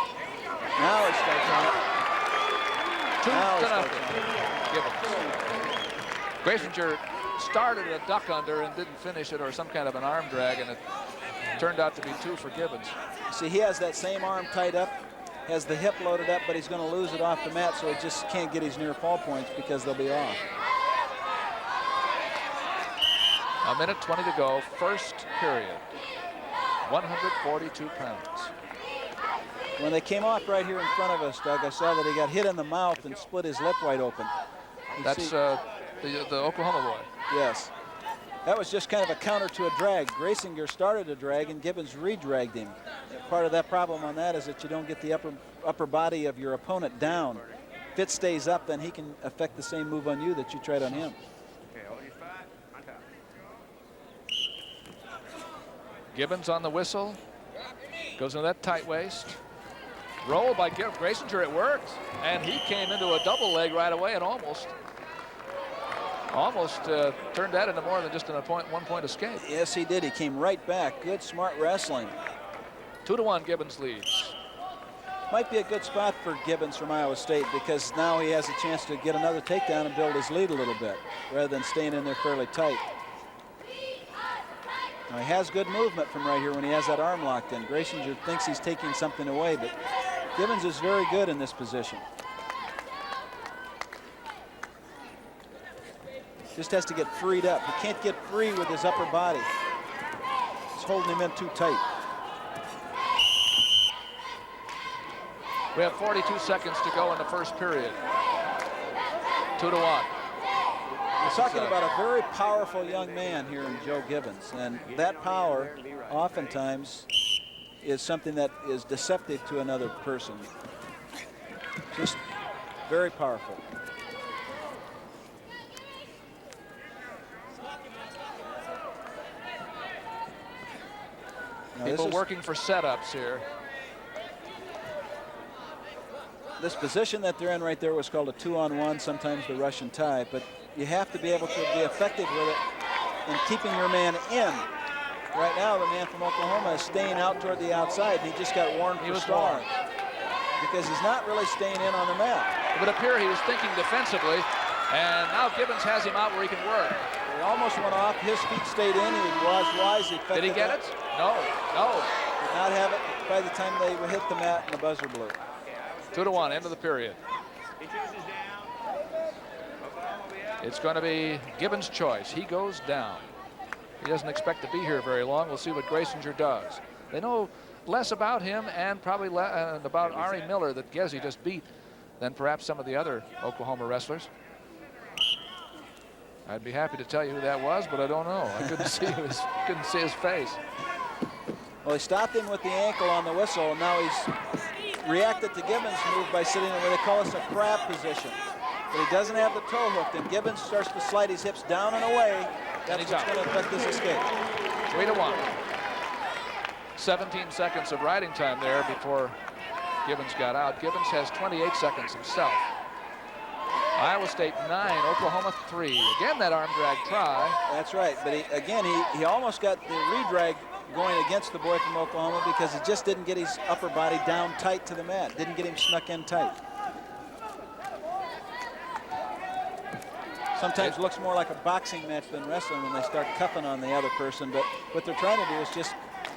Now he starts on it. 2-0. Gibbons. Grasinger started a duck under and didn't finish it, or some kind of an arm drag, and it turned out to be 2 for Gibbons. See, he has that same arm tied up, has the hip loaded up, but he's going to lose it off the mat, so he just can't get his near fall points because they'll be off. A minute 20 to go, first period. 142 pounds. When they came off right here in front of us, Doug, I saw that he got hit in the mouth and split his lip wide open. That's the Oklahoma boy. Yes. That was just kind of a counter to a drag. Grasinger started a drag and Gibbons re-dragged him. Part of that problem on that is that you don't get the upper body of your opponent down. If it stays up, then he can affect the same move on you that you tried on him. Gibbons on the whistle. Goes into that tight waist. Roll by Grasinger, it worked. And he came into a double leg right away and almost turned that into more than just an 1-point escape. Yes, he did. He came right back. Good, smart wrestling. 2-1, Gibbons leads. Might be a good spot for Gibbons from Iowa State because now he has a chance to get another takedown and build his lead a little bit rather than staying in there fairly tight. Now he has good movement from right here when he has that arm locked in. Grasinger thinks he's taking something away, but Gibbons is very good in this position. Just has to get freed up. He can't get free with his upper body. He's holding him in too tight. We have 42 seconds to go in the first period. 2-1. We're talking about a very powerful young man here in Joe Gibbons, and that power oftentimes is something that is deceptive to another person. Just very powerful. Now, people working for setups here. This position that they're in right there was called a 2-on-1, sometimes the Russian tie, but you have to be able to be effective with it in keeping your man in. Right now, the man from Oklahoma is staying out toward the outside, and he just got warned for stalling because he's not really staying in on the mat. It would appear he was thinking defensively, and now Gibbons has him out where he can work. He almost went off. His feet stayed in. He was wise. Did he get it? No, no. Did not have it by the time they hit the mat and the buzzer blew. 2-1, end of the period. It's going to be Gibbons' choice. He goes down. He doesn't expect to be here very long. We'll see what Grasinger does. They know less about him and probably about Ari Miller that Gezi just beat than perhaps some of the other Oklahoma wrestlers. I'd be happy to tell you who that was, but I don't know. I couldn't see his face. Well, he stopped him with the ankle on the whistle, and now he's reacted to Gibbons' move by sitting in what they call us a crab position. But he doesn't have the toe hooked, and Gibbons starts to slide his hips down and away. That's what's going to affect this escape. 3-1. 17 seconds of riding time there before Gibbons got out. Gibbons has 28 seconds himself. Iowa State 9, Oklahoma 3. Again, that arm drag try. That's right, but he almost got the re-drag going against the boy from Oklahoma because he just didn't get his upper body down tight to the mat. Didn't get him snuck in tight. Sometimes it looks more like a boxing match than wrestling when they start cuffing on the other person, but what they're trying to do is just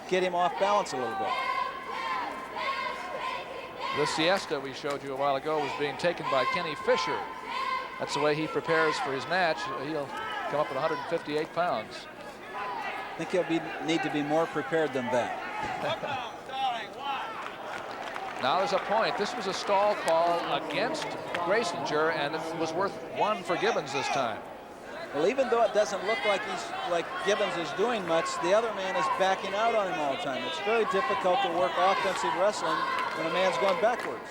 get him off balance a little bit. The siesta we showed you a while ago was being taken by Kenny Fisher. That's the way he prepares for his match. He'll come up at 158 pounds. I think he'll need to be more prepared than that. Now there's a point. This was a stall call against Grasinger, and it was worth 1 for Gibbons this time. Well, even though it doesn't look like Gibbons is doing much, the other man is backing out on him all the time. It's very difficult to work offensive wrestling when a man's going backwards.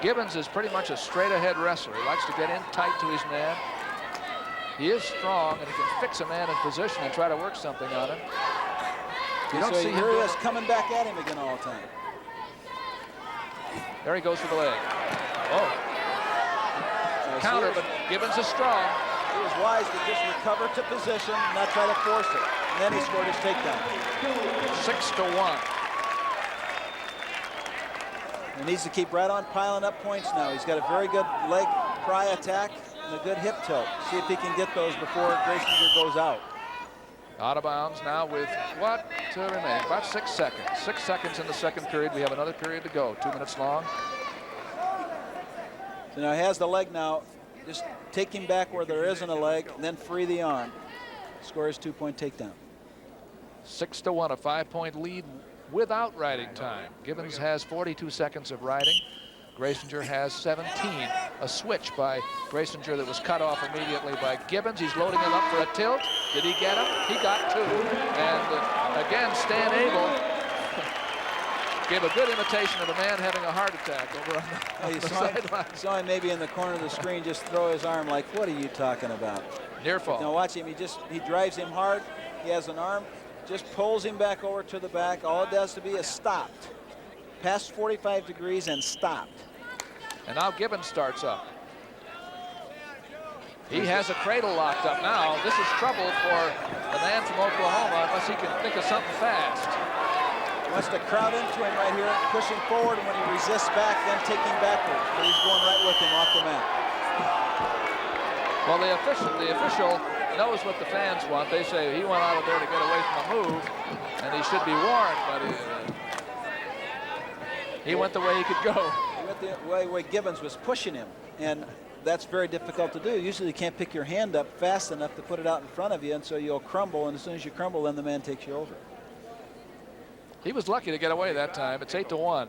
Gibbons is pretty much a straight-ahead wrestler. He likes to get in tight to his man. He is strong, and he can fix a man in position and try to work something on him. You don't see him. Here he is coming back at him again all the time. There he goes for the leg. Oh. Counter, but Gibbons is strong. He was wise to just recover to position, not try to force it. And then he scored his takedown. 6-1. He needs to keep right on piling up points now. He's got a very good leg pry attack and a good hip tilt. See if he can get those before Grasinger goes out. Out of bounds now with what to remain? About 6 seconds. 6 seconds in the second period. We have another period to go. 2 minutes long. So now he has the leg now. Just take him back where there isn't a leg and then free the arm. Score his 2-point takedown. 6-1, a 5-point lead without riding time. Gibbons has 42 seconds of riding. Grasinger has 17. A switch by Grasinger that was cut off immediately by Gibbons. He's loading him up for a tilt. Did he get him? He got 2. And again, Stan Abel gave a good imitation of a man having a heart attack over on the sideline. Saw him maybe in the corner of the screen just throw his arm like, what are you talking about? Near fall. Now watch him. He drives him hard. He has an arm. Just pulls him back over to the back. All it does to be is stopped. Past 45 degrees and stopped. And now Gibbons starts up. He has a cradle locked up now. This is trouble for the man from Oklahoma unless he can think of something fast. Wants to crowd into him right here, push him forward, and when he resists back, then take him backwards. But he's going right with him off the mat. Well, the official knows what the fans want. They say he went out of there to get away from a move, and he should be warned, but he went the way he could go. He went the way Gibbons was pushing him, and that's very difficult to do. Usually you can't pick your hand up fast enough to put it out in front of you, and so you'll crumble, and as soon as you crumble, then the man takes you over. He was lucky to get away that time. It's 8-1.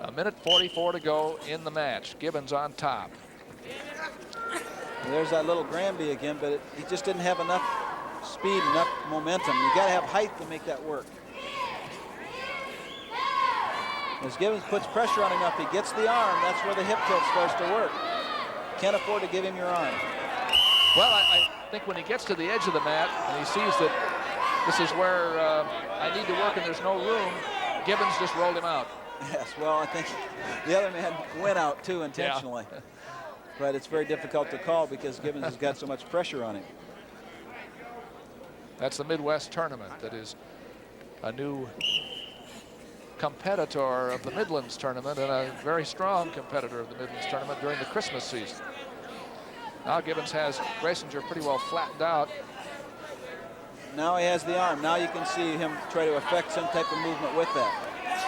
A minute 44 to go in the match. Gibbons on top. And there's that little Granby again, but he just didn't have enough speed, enough momentum. You got to have height to make that work. As Gibbons puts pressure on him up, he gets the arm. That's where the hip tilt starts to work. Can't afford to give him your arm. Well, I think when he gets to the edge of the mat and he sees that this is where I need to work and there's no room, Gibbons just rolled him out. Yes, well, I think the other man went out too intentionally. Yeah. But it's very difficult to call because Gibbons has got so much pressure on him. That's the Midwest tournament. That is a new competitor of the Midlands tournament and a very strong competitor of the Midlands tournament during the Christmas season. Now Gibbons has Grasinger pretty well flattened out. Now he has the arm. Now you can see him try to affect some type of movement with that.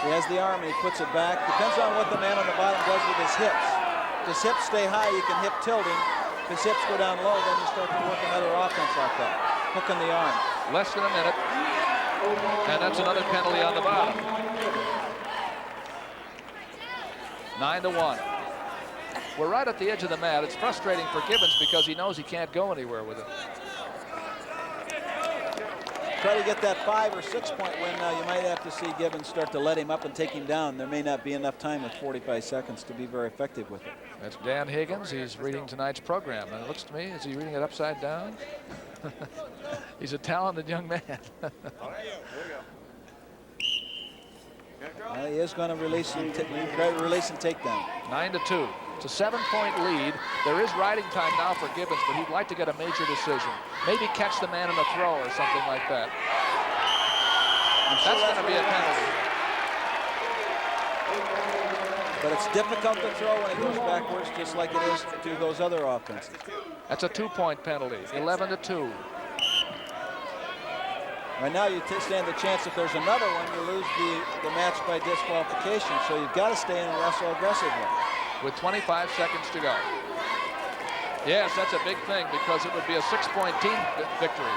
He has the arm and he puts it back. Depends on what the man on the bottom does with his hips. If his hips stay high, you can hip tilt him. If his hips go down low, then you start to work another offense like that. Hooking the arm. Less than a minute. And that's another penalty on the bottom. 9-1. We're right at the edge of the mat. It's frustrating for Gibbons because he knows he can't go anywhere with it. Try to get that 5 or 6 point win now. You might have to see Gibbons start to let him up and take him down. There may not be enough time with 45 seconds to be very effective with it. That's Dan Higgins. He's reading tonight's program. And it looks to me, is he reading it upside down? He's a talented young man. He is going to release and take down. 9-2. It's a 7-point lead. There is riding time now for Gibbons, but he'd like to get a major decision. Maybe catch the man in a throw or something like that. That's going to be a penalty. But it's difficult to throw when he goes backwards, just like it is to those other offenses. That's a 2-point penalty, 11-2. Right now you stand the chance if there's another one, you lose the match by disqualification. So you've got to stay in and wrestle aggressively. With 25 seconds to go. Yes, that's a big thing because it would be a 6-point team victory.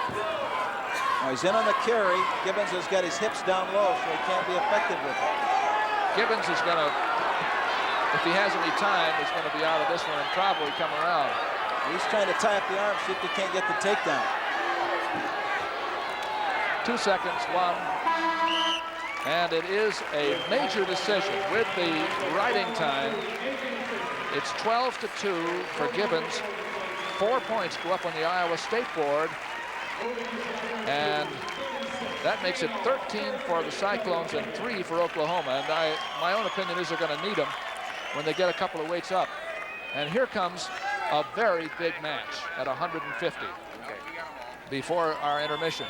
Now he's in on the carry. Gibbons has got his hips down low, so he can't be effective with it. Gibbons is going to, if he has any time, he's going to be out of this one and probably come around. He's trying to tie up the arm, see if he can't get the takedown. 2 seconds, 1. And it is a major decision with the riding time. It's 12-2 for Gibbons. 4 points go up on the Iowa State board. And that makes it 13 for the Cyclones and 3 for Oklahoma. And my own opinion is they're going to need them when they get a couple of weights up. And here comes a very big match at 150 before our intermission.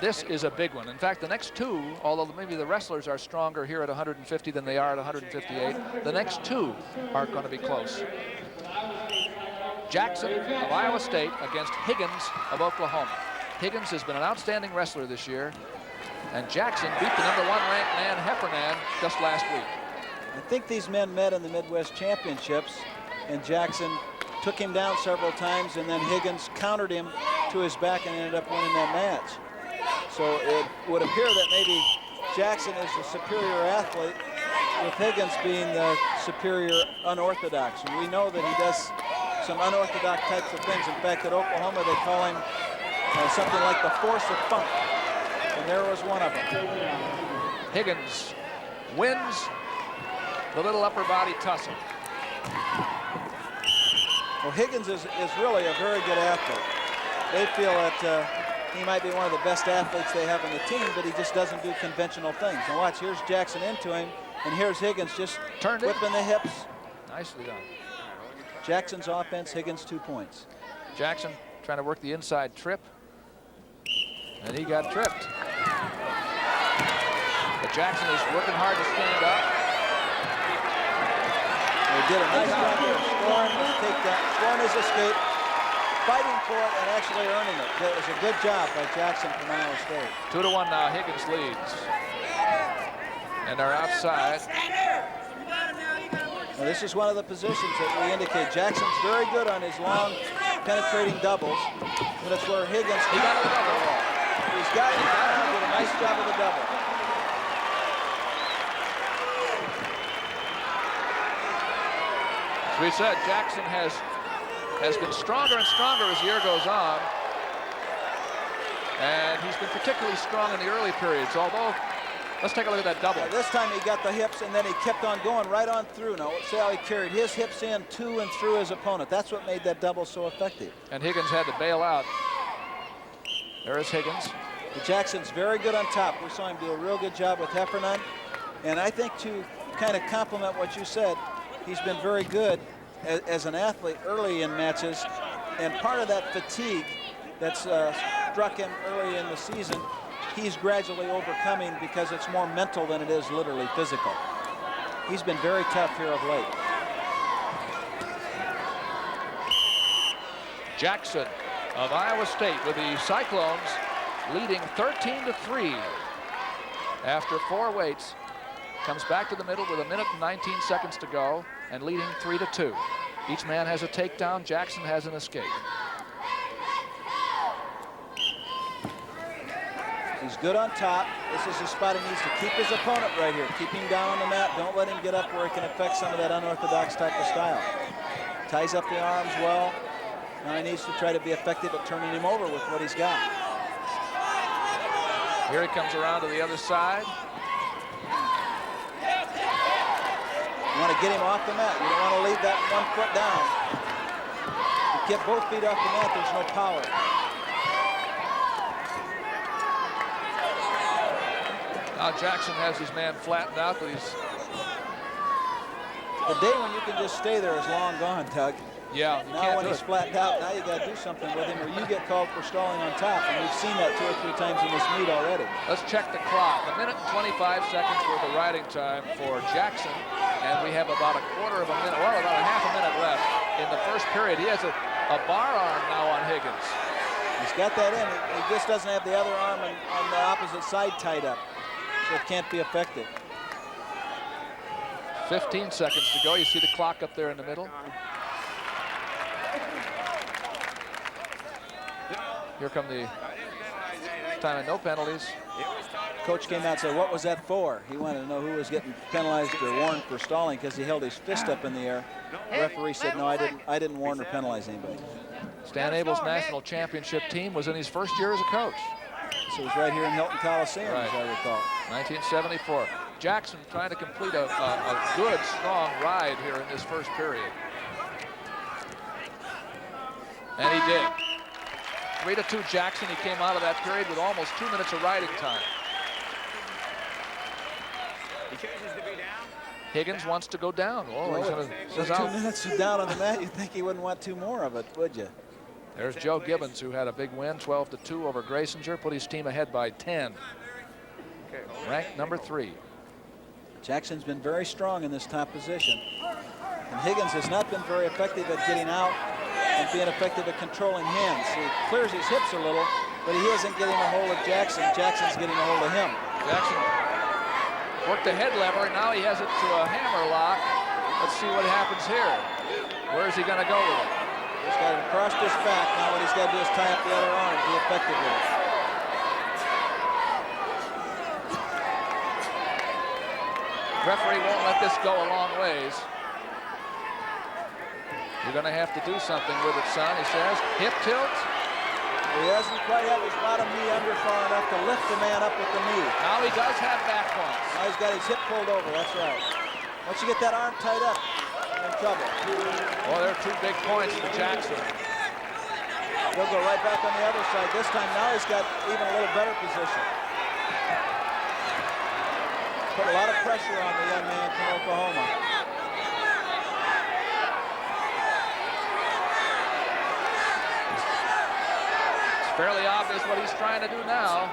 This is a big one. In fact, the next two, although maybe the wrestlers are stronger here at 150 than they are at 158, the next two are going to be close. Jackson of Iowa State against Higgins of Oklahoma. Higgins has been an outstanding wrestler this year, and Jackson beat the #1 ranked man Heffernan just last week. I think these men met in the Midwest Championships, and Jackson took him down several times, and then Higgins countered him to his back and ended up winning that match. So it would appear that maybe Jackson is the superior athlete, with Higgins being the superior unorthodox. And we know that he does some unorthodox types of things. In fact, at Oklahoma, they call him something like the force of funk. And there was one of them. Higgins wins the little upper body tussle. Well, Higgins is really a very good athlete. They feel that he might be one of the best athletes they have on the team, but he just doesn't do conventional things. And watch, here's Jackson into him, and here's Higgins just whipping the hips. Nicely done. Jackson's offense, Higgins 2 points. Jackson trying to work the inside trip, and he got tripped. But Jackson is working hard to stand up. They did a nice job there scoring his takedown, scoring his escape, fighting for it, and actually earning it. It was a good job by Jackson from Iowa State. 2-1 now, Higgins leads. And they're outside. Now, this is one of the positions that we indicate. Jackson's very good on his long, penetrating doubles, but it's where Higgins, He got a double. He's got it. He did a nice job of the double. As we said, Jackson has been stronger and stronger as the year goes on. And he's been particularly strong in the early periods, although, let's take a look at that double. This time he got the hips, and then he kept on going right on through. Now, see how he carried his hips in to and through his opponent. That's what made that double so effective. And Higgins had to bail out. There is Higgins. Jackson's very good on top. We saw him do a real good job with Heffernan. And I think to kind of complement what you said, he's been very good as an athlete early in matches. And part of that fatigue that's struck him early in the season, he's gradually overcoming because it's more mental than it is literally physical. He's been very tough here of late. Jackson of Iowa State with the Cyclones leading 13-3 after 4 weights. Comes back to the middle with 1 minute and 19 seconds to go and leading 3-2. Each man has a takedown. Jackson has an escape. He's good on top. This is the spot he needs to keep his opponent right here. Keep him down on the mat. Don't let him get up where he can affect some of that unorthodox type of style. Ties up the arms well. Now he needs to try to be effective at turning him over with what he's got. Here he comes around to the other side. You want to get him off the mat. You don't want to leave that 1 foot down. You get both feet off the mat, there's no power. Now Jackson has his man flattened out, but he's... The day when you can just stay there is long gone, Doug. Yeah, you now can't when do he's it. flattened out, now you got to do something with him or you get called for stalling on top. And we've seen that 2 or 3 times in this meet already. Let's check the clock. 1 minute and 25 seconds worth of riding time for Jackson. And we have about a quarter of a minute, well, about a half a minute left in the first period. He has a bar arm now on Higgins. He's got that in. He just doesn't have the other arm on the opposite side tied up. So it can't be effective. 15 seconds to go. You see the clock up there in the middle. Here come the time and no penalties. Coach came out and said, what was that for? He wanted to know who was getting penalized or warned for stalling because he held his fist up in the air. The referee said, no, I didn't warn or penalize anybody. Stan Abel's national championship team was in his first year as a coach. It was right here in Hilton Coliseum, Right. as I recall. 1974. Jackson trying to complete a good, strong ride here in this first period. And he did. 3-2 Jackson. He came out of that period with almost 2 minutes of riding time. He chooses to be down. Higgins wants to go down. Oh, he's gonna, With 2 minutes down on the mat, you'd think he wouldn't want 2 more of it, would you? There's Joe Gibbons, who had a big win, 12-2 over Grasinger, put his team ahead by 10. Ranked number 3. Jackson's been very strong in this top position. And Higgins has not been very effective at getting out and being effective at controlling hands. He clears his hips a little, but he isn't getting a hold of Jackson. Jackson's getting a hold of him. Jackson worked the head lever, and now he has it to a hammer lock. Let's see what happens here. Where is he going to go with it? He's got it across his back. Now what he's got to do is tie up the other arm to be effective with it. Referee won't let this go a long ways. You're going to have to do something with it, son, he says. Hip tilt. He hasn't quite had his bottom knee under far enough to lift the man up with the knee. Now he does have back points. Now he's got his hip pulled over, that's right. Once you get that arm tied up, you're in trouble. Well, there are 2 big points for Jackson. He'll go right back on the other side. This time now he's got even a little better position. Put a lot of pressure on the young man from Oklahoma. It's fairly obvious what he's trying to do now.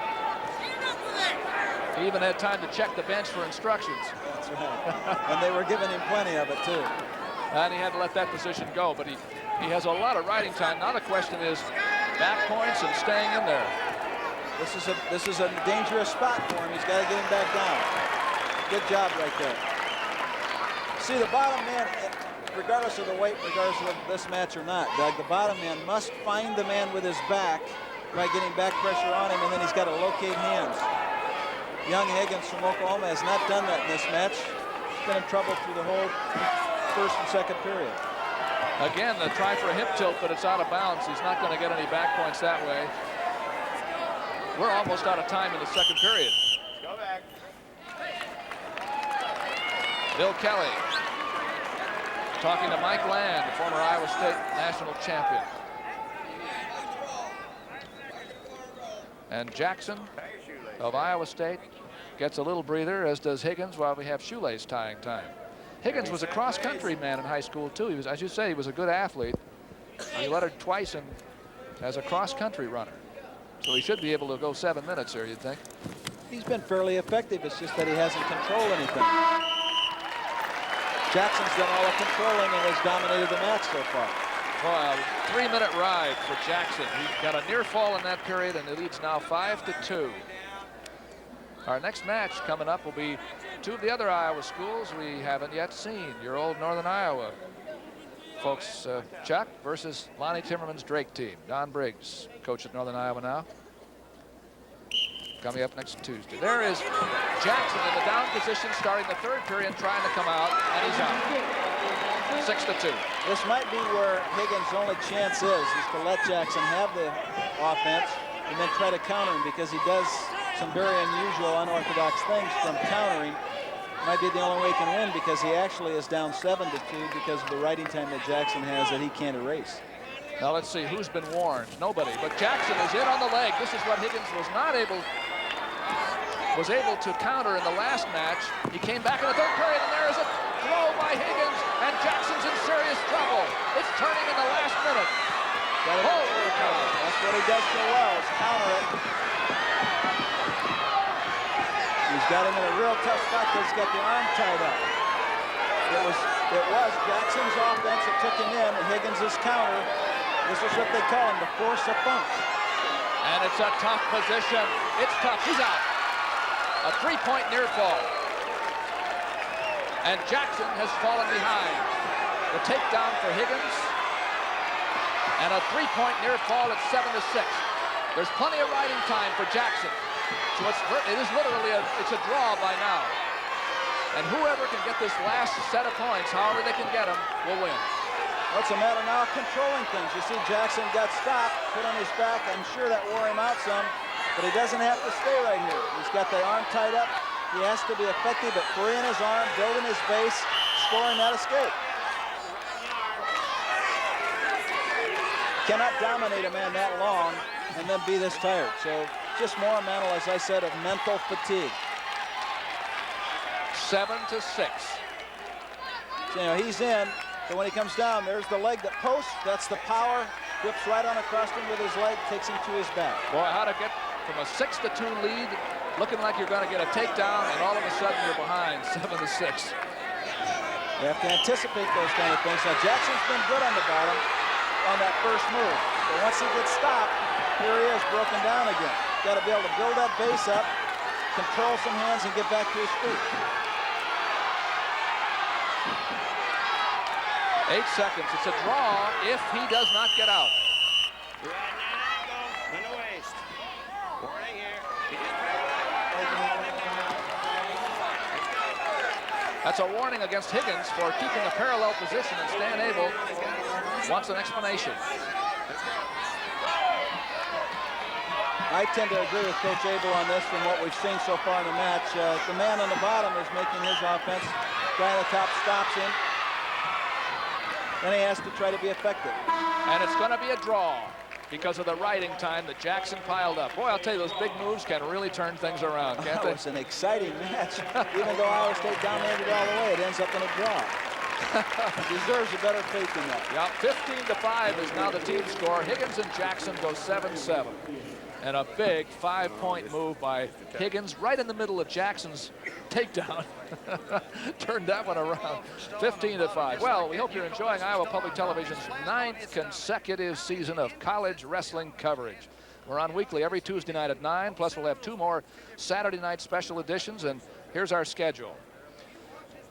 He even had time to check the bench for instructions. That's right. And they were giving him plenty of it, too. And he had to let that position go, but he has a lot of riding time. Now the question is back points and staying in there. This is a dangerous spot for him. He's got to get him back down. Good job right there. See, the bottom man, regardless of the weight, regardless of this match or not, Doug, the bottom man must find the man with his back by getting back pressure on him, and then he's got to locate hands. Young Higgins from Oklahoma has not done that in this match. He's been in trouble through the whole first and second period. Again, the try for a hip tilt, but it's out of bounds. He's not going to get any back points that way. We're almost out of time in the second period. Go back. Bill Kelly talking to Mike Land, the former Iowa State national champion. And Jackson of Iowa State gets a little breather, as does Higgins, while we have shoelace tying time. Higgins was a cross-country man in high school, too. He was, as you say, he was a good athlete. He lettered twice as a cross-country runner. So he should be able to go 7 minutes here, you'd think. He's been fairly effective. It's just that he hasn't controlled anything. Jackson's done all the controlling and has dominated the match so far. Well, a 3-minute ride for Jackson. He got a near fall in that period, and it leads now 5-2. Our next match coming up will be 2 of the other Iowa schools we haven't yet seen. Your old Northern Iowa folks, Chuck versus Lonnie Timmerman's Drake team. Don Briggs, coach at Northern Iowa now. Coming up next Tuesday. There is Jackson in the down position starting the third period, trying to come out, and he's out. 6-2. This might be where Higgins' only chance is to let Jackson have the offense and then try to counter him, because he does some very unusual, unorthodox things from countering. Might be the only way he can win, because he actually is down 7-2 because of the riding time that Jackson has that he can't erase. Now let's see who's been warned. Nobody, but Jackson is in on the leg. This is what Higgins was able to counter in the last match. He came back in the third period, and there is a throw by Higgins, and Jackson's in serious trouble. It's turning in the last minute. Holy cow. That's what he does so well, is counter it. He's got him in a real tough spot because he's got the arm tied up. It was Jackson's offense that took him in, and Higgins' counter. This is what they call him, the force of funk. And it's a tough position. It's tough. He's out. A 3-point near fall. And Jackson has fallen behind. The takedown for Higgins. And a 3-point near fall at 7-6. There's plenty of riding time for Jackson. So it is literally it's a draw by now. And whoever can get this last set of points, however they can get them, will win. What's the matter now? Controlling things. You see Jackson got stopped, put on his back. I'm sure that wore him out some. but he doesn't have to stay right here. He's got the arm tied up. He has to be effective at freeing his arm, building his base, scoring that escape. Cannot dominate a man that long and then be this tired. So just more mental, as I said, of mental fatigue. 7-6. So, you know, he's in, but when he comes down, there's the leg that posts. That's the power. Whips right on across him with his leg, takes him to his back. Boy, how to get from a 6-2 lead, looking like you're going to get a takedown, and all of a sudden you're behind 7-6. You have to anticipate those kind of things. Now, Jackson's been good on the bottom on that first move. But once he gets stopped, here he is, broken down again. Got to be able to build that base up, control some hands, and get back to his feet. 8 seconds. It's a draw if he does not get out. In the waist. Warning here. That's a warning against Higgins for keeping a parallel position, and Stan Abel wants an explanation. I tend to agree with Coach Abel on this from what we've seen so far in the match. The man on the bottom is making his offense. Guy on the top stops him. Then he has to try to be effective. And it's going to be a draw because of the riding time that Jackson piled up. Boy, I'll tell you, those big moves can really turn things around, can't they? It's an exciting match. Even though Iowa State dominated all the way, it ends up in a draw. Deserves a better fate than that. Yeah, 15-5 is now the team score. Higgins and Jackson go 7-7. And a big 5-point move by Higgins right in the middle of Jackson's takedown. Turned that one around. 15-5. Well, we hope you're enjoying Iowa Public Television's 9th consecutive season of college wrestling coverage. We're on weekly every Tuesday night at 9, plus we'll have 2 more Saturday night special editions, and here's our schedule.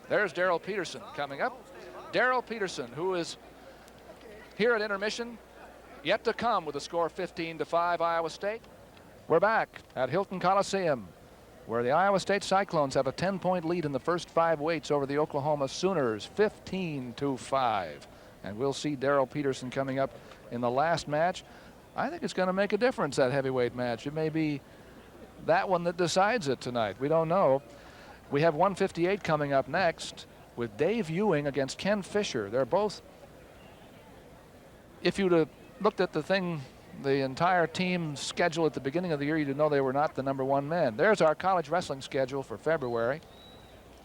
There's Darrell Peterson coming up. Darrell Peterson, who is here at intermission, yet to come with a score 15-5 Iowa State. We're back at Hilton Coliseum, where the Iowa State Cyclones have a 10-point lead in the first 5 weights over the Oklahoma Sooners, 15-5. And we'll see Darrell Peterson coming up in the last match. I think it's going to make a difference, that heavyweight match. It may be that one that decides it tonight. We don't know. We have 158 coming up next with Dave Ewing against Ken Fisher. They're both, if you'd have looked at the entire team schedule at the beginning of the year, you'd know they were not the #1 men. There's our college wrestling schedule for February.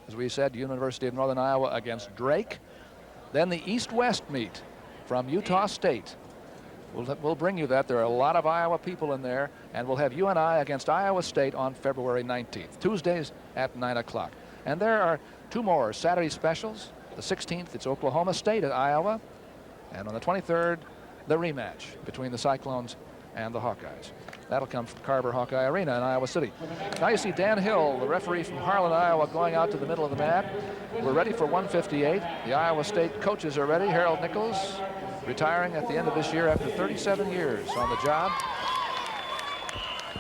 As we said, University of Northern Iowa against Drake. Then the East-West meet from Utah State. We'll bring you that. There are a lot of Iowa people in there, and we'll have UNI against Iowa State on February 19th, Tuesdays at 9 o'clock. And there are 2 more Saturday specials. The 16th, it's Oklahoma State at Iowa, and on the 23rd, the rematch between the Cyclones and the Hawkeyes. That'll come from Carver Hawkeye Arena in Iowa City. Now you see Dan Hill, the referee from Harlan, Iowa, going out to the middle of the mat. We're ready for 158. The Iowa State coaches are ready. Harold Nichols, retiring at the end of this year after 37 years on the job.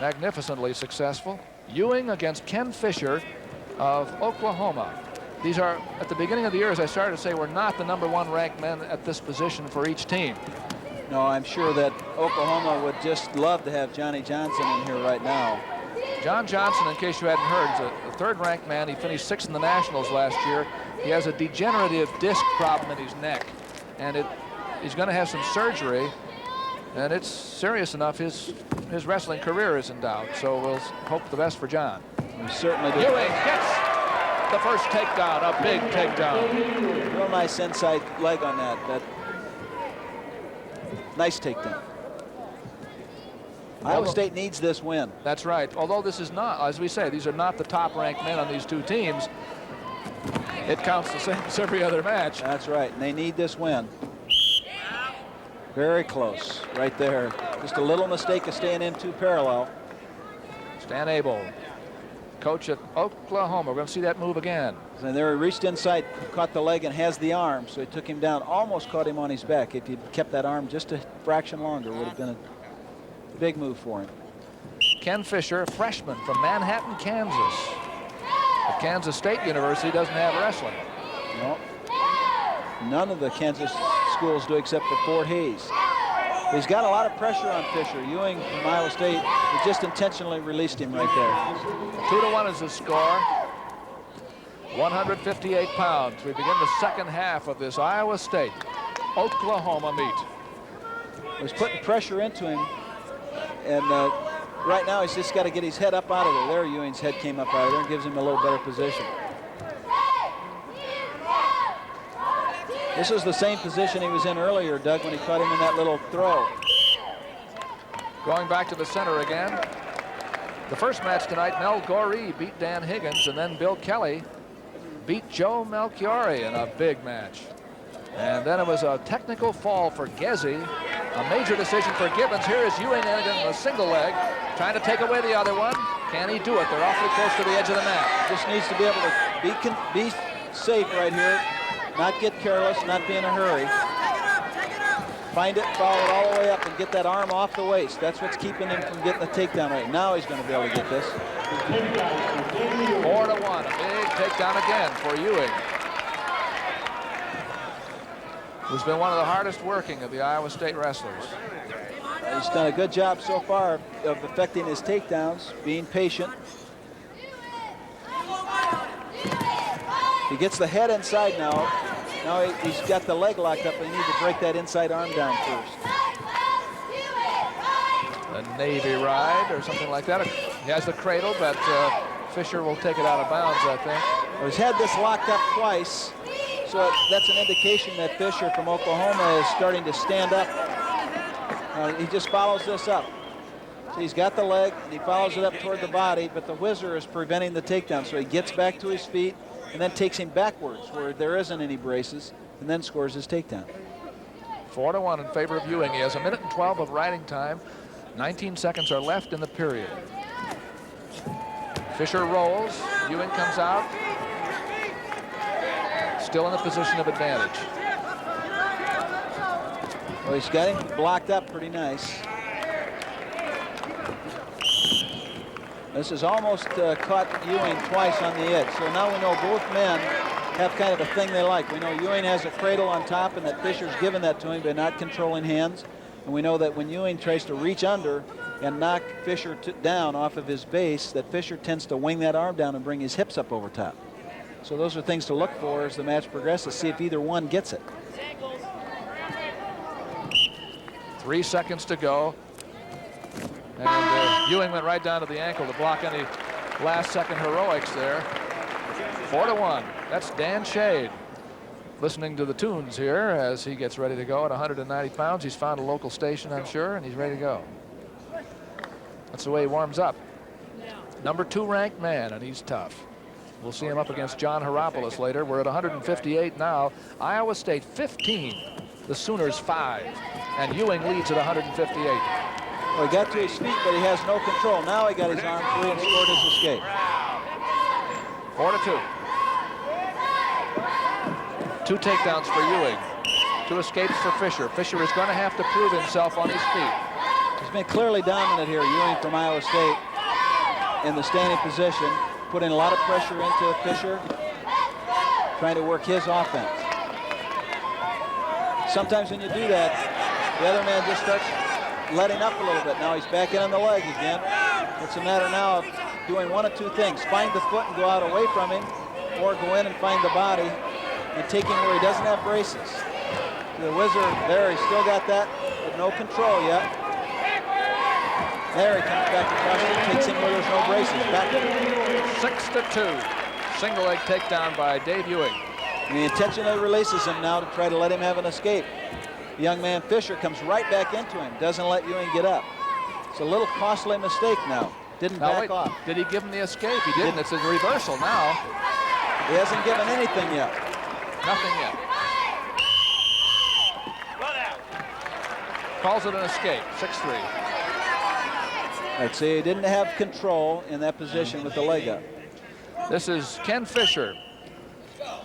Magnificently successful. Ewing against Ken Fisher of Oklahoma. These are, at the beginning of the year, as I started to say, we're not the #1 ranked men at this position for each team. No, I'm sure that Oklahoma would just love to have Johnny Johnson in here right now. John Johnson, in case you hadn't heard, is a 3rd-ranked man. He finished 6th in the Nationals last year. He has a degenerative disc problem in his neck, and he's going to have some surgery, and it's serious enough. His wrestling career is in doubt, so we'll hope the best for John. We certainly do. Ewing gets the first takedown, a big takedown. Real nice inside leg on that. Nice takedown. Iowa State needs this win. That's right. Although this is not, as we say, these are not the top-ranked men on these 2 teams. It counts the same as every other match. That's right, and they need this win. Very close, right there. Just a little mistake of staying in 2 parallel. Stan Abel, coach at Oklahoma. We're going to see that move again. And there he reached inside, caught the leg, and has the arm, so he took him down, almost caught him on his back. If he'd kept that arm just a fraction longer, it would have been a big move for him. Ken Fisher, a freshman from Manhattan, Kansas. But Kansas State University doesn't have wrestling. No. None of the Kansas schools do except for Fort Hays. He's got a lot of pressure on Fisher. Ewing from Iowa State has just intentionally released him right there. 2-1 is the score. 158 pounds. We begin the second half of this Iowa State Oklahoma meet. He's putting pressure into him, and right now he's just got to get his head up out of there. There, Ewing's head came up out of there and gives him a little better position. This is the same position he was in earlier, Doug, when he caught him in that little throw. Going back to the center again. The first match tonight, Gory beat Dan Higgins, and then Bill Kelly beat Joe Melchiorri in a big match. And then it was a technical fall for Gezi, a major decision for Gibbons. Here is Ewing in a single leg, trying to take away the other one. Can he do it? They're awfully close to the edge of the mat. Just needs to be able to be safe right here, not get careless, not be in a hurry. Find it, follow it all the way up, and get that arm off the waist. That's what's keeping him from getting the takedown right now. He's going to be able to get this. 4-1, a big takedown again for Ewing, who's been one of the hardest working of the Iowa State wrestlers. He's done a good job so far of affecting his takedowns, being patient. He gets the head inside now. Now he's got the leg locked up, and he needs to break that inside arm down first. A Navy ride or something like that. He has the cradle, but Fisher will take it out of bounds, I think. Well, he's had this locked up twice, so that's an indication that Fisher from Oklahoma is starting to stand up. He just follows this up. So he's got the leg, and he follows it up toward the body, but the whizzer is preventing the takedown. So he gets back to his feet and then takes him backwards where there isn't any braces, and then scores his takedown. 4-1 in favor of Ewing. He has 1 minute and 12 of riding time. 19 seconds are left in the period. Fisher rolls. Ewing comes out. Still in a position of advantage. Well, he's got him blocked up pretty nice. This has almost caught Ewing twice on the edge. So now we know both men have kind of a thing they like. We know Ewing has a cradle on top and that Fisher's given that to him by not controlling hands. And we know that when Ewing tries to reach under and knock Fisher down off of his base, that Fisher tends to wing that arm down and bring his hips up over top. So those are things to look for as the match progresses, see if either one gets it. 3 seconds to go. And Ewing went right down to the ankle to block any last-second heroics there. 4-1. That's Dan Shade listening to the tunes here as he gets ready to go at 190 pounds. He's found a local station, I'm sure, and he's ready to go. That's the way he warms up. Number 2 ranked man, and he's tough. We'll see him up against John Hieropoulos later. We're at 158 now. Iowa State 15, the Sooners 5, and Ewing leads at 158. Well, he got to his feet, but he has no control. Now he got his arm free and scored his escape. 4-2. 2 takedowns for Ewing. 2 escapes for Fisher. Fisher is going to have to prove himself on his feet. He's been clearly dominant here, Ewing from Iowa State, in the standing position, putting a lot of pressure into Fisher, trying to work his offense. Sometimes when you do that, the other man just starts letting up a little bit. Now he's back in on the leg again. It's a matter now of doing one of 2 things. Find the foot and go out away from him, or go in and find the body and take him where he doesn't have braces. The whizzer there, he's still got that, but no control yet. There he comes back across and takes him where there's no braces. Back 6-2. Single leg takedown by Dave Ewing. And he intentionally releases him now to try to let him have an escape. The young man Fisher comes right back into him, doesn't let Ewing get up. It's a little costly mistake now. Didn't back off. Did he give him the escape? He didn't. It's a reversal now. He hasn't given anything yet. Nothing yet. Calls it an escape. 6-3. Let's see, he didn't have control in that position with the leg up. This is Ken Fisher.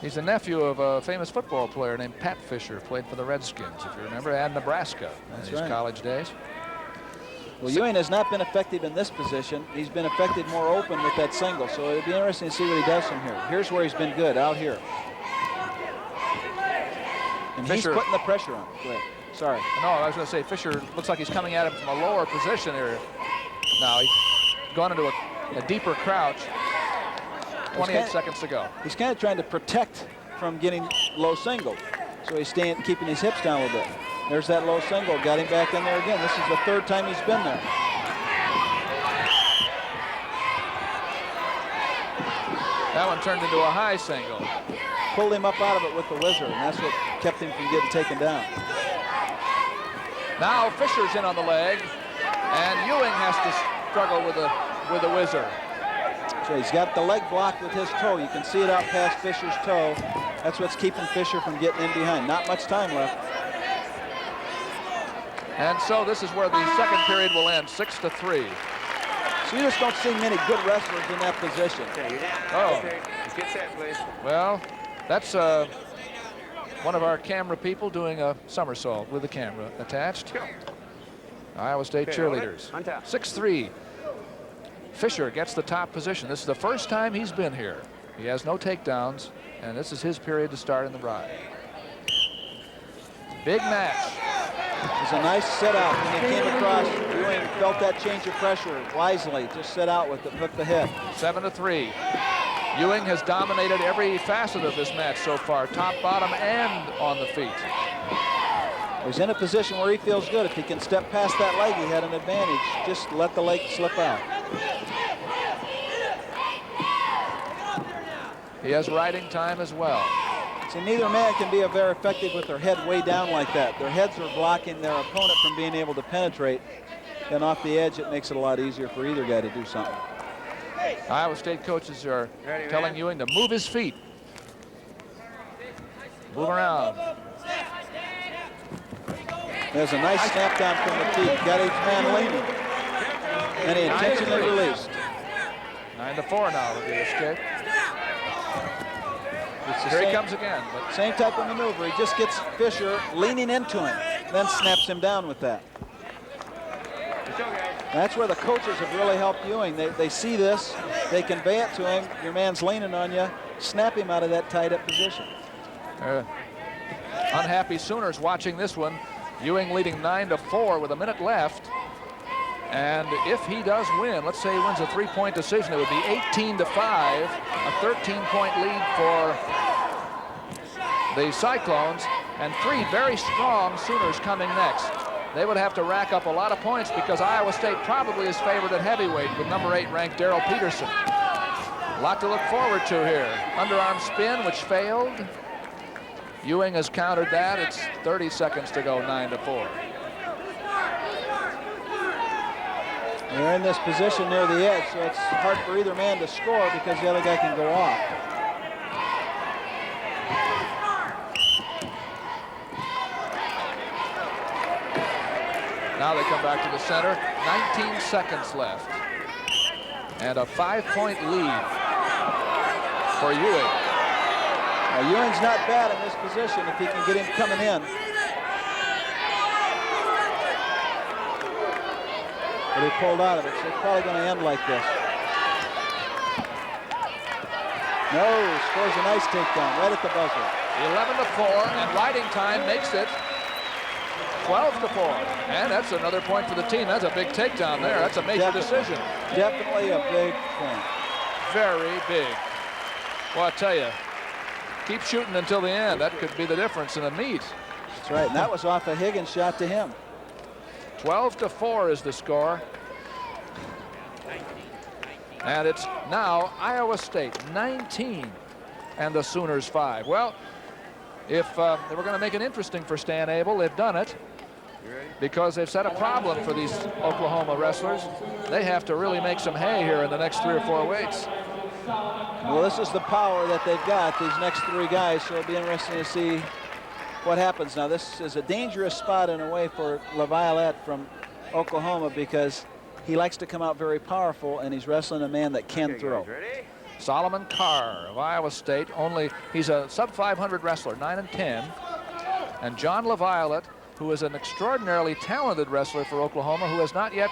He's the nephew of a famous football player named Pat Fisher, played for the Redskins, if you remember, and Nebraska in his college days. Well, Ewing has not been effective in this position. He's been effective more open with that single, so it'll be interesting to see what he does from here. Here's where he's been good, out here. And Fisher, he's putting the pressure on. Sorry. No, I was going to say Fisher looks like he's coming at him from a lower position here. Now he's gone into a deeper crouch. 28 seconds to go. He's kind of trying to protect from getting low single. So he's keeping his hips down a little bit. There's that low single. Got him back in there again. This is the third time he's been there. That one turned into a high single. Pulled him up out of it with the whizzer, and that's what kept him from getting taken down. Now Fisher's in on the leg, and Ewing has to struggle with the whizzer. So he's got the leg blocked with his toe. You can see it out past Fisher's toe. That's what's keeping Fisher from getting in behind. Not much time left. And so this is where the second period will end, 6-3. So you just don't see many good wrestlers in that position. Okay, you're down. Oh. Okay. Get set, please. Well, that's one of our camera people doing a somersault with the camera attached. Iowa State cheerleaders. 6-3. Fisher gets the top position. This is the first time he's been here. He has no takedowns, and this is his period to start in the ride. Big match. It was a nice set out when he came across. Ewing felt that change of pressure wisely. Just set out with it, hook the hip. 7-3. Ewing has dominated every facet of this match so far, top, bottom, and on the feet. He's in a position where he feels good. If he can step past that leg, he had an advantage. Just let the leg slip out. He has riding time as well. See, neither man can be very effective with their head way down like that. Their heads are blocking their opponent from being able to penetrate. Then off the edge, it makes it a lot easier for either guy to do something. Iowa State coaches are telling Ewing to move his feet. Move around. There's a nice snap down from the feet. Got each man leaning. And he intentionally released. 9-4 now with the escape. Here he comes again. But same type of maneuver. He just gets Fisher leaning into him, then snaps him down with that. That's where the coaches have really helped Ewing. They see this, they convey it to him. Your man's leaning on you. Snap him out of that tied-up position. Unhappy Sooners watching this one. Ewing leading 9-4 with a minute left. And if he does win, let's say he wins a three-point decision, it would be 18-5, a 13-point lead for the Cyclones, and three very strong Sooners coming next. They would have to rack up a lot of points because Iowa State probably is favored at heavyweight with number 8 ranked Darrell Peterson. A lot to look forward to here. Underarm spin, which failed. Ewing has countered that. It's 30 seconds to go, 9-4. They're in this position near the edge, so it's hard for either man to score because the other guy can go off. Now they come back to the center. 19 seconds left. And a 5-point lead for Ewing. Now, Ewing's not bad in this position if he can get him coming in. But he pulled out of it, so it's probably going to end like this. No, scores a nice takedown right at the buzzer. 11-4, and riding time makes it 12-4. And that's another point for the team. That's a big takedown there. That's a major decision. Definitely a big point. Very big. Well, I tell you, keep shooting until the end. That could be the difference in the meet. That's right, and that was off a Higgins shot to him. 12-4 is the score. And it's now Iowa State 19 and the Sooners 5. Well, if they were going to make it interesting for Stan Abel, they've done it because they've set a problem for these Oklahoma wrestlers. They have to really make some hay here in the next 3 or 4 weights. Well, this is the power that they've got, these next 3 guys, so it'll be interesting to see what happens. Now, this is a dangerous spot in a way for LaViolette from Oklahoma because he likes to come out very powerful, and he's wrestling a man that can throw. Solomon Carr of Iowa State, he's a sub-500 wrestler, 9-10. And John LaViolette, who is an extraordinarily talented wrestler for Oklahoma, who has not yet,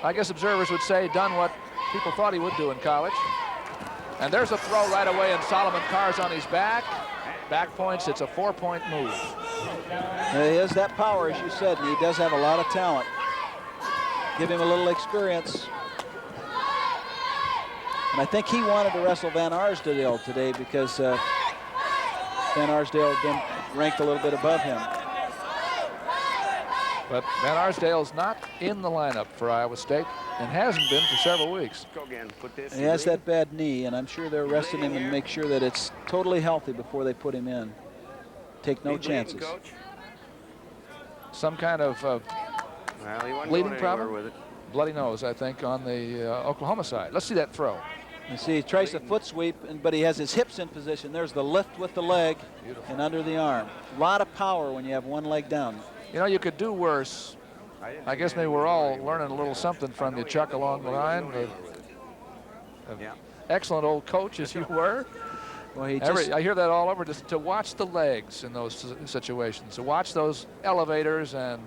I guess observers would say, done what people thought he would do in college. And there's a throw right away, and Solomon Carr's on his back. back points, it's a 4-point move. He has that power, as you said, and he does have a lot of talent. Give him a little experience. And I think he wanted to wrestle Van Arsdale today because Van Arsdale had been ranked a little bit above him. But Van Arsdale's not in the lineup for Iowa State and hasn't been for several weeks. Go again. Put this. He has that bad knee, and I'm sure they're resting him and make sure that it's totally healthy before they put him in. Take no chances. Some kind of Well, he wasn't bleeding going problem? anywhere with it. bloody nose, I think, on the Oklahoma side. Let's see that throw. You see, he tries the foot sweep, but he has his hips in position. There's the lift with the leg and under the arm. A lot of power when you have one leg down. You know, you could do worse. I guess maybe we're all learning a little something from you, Chuck, along the line. Excellent old coach as you were. Well, I hear that all over, just to watch the legs in those situations, to watch those elevators and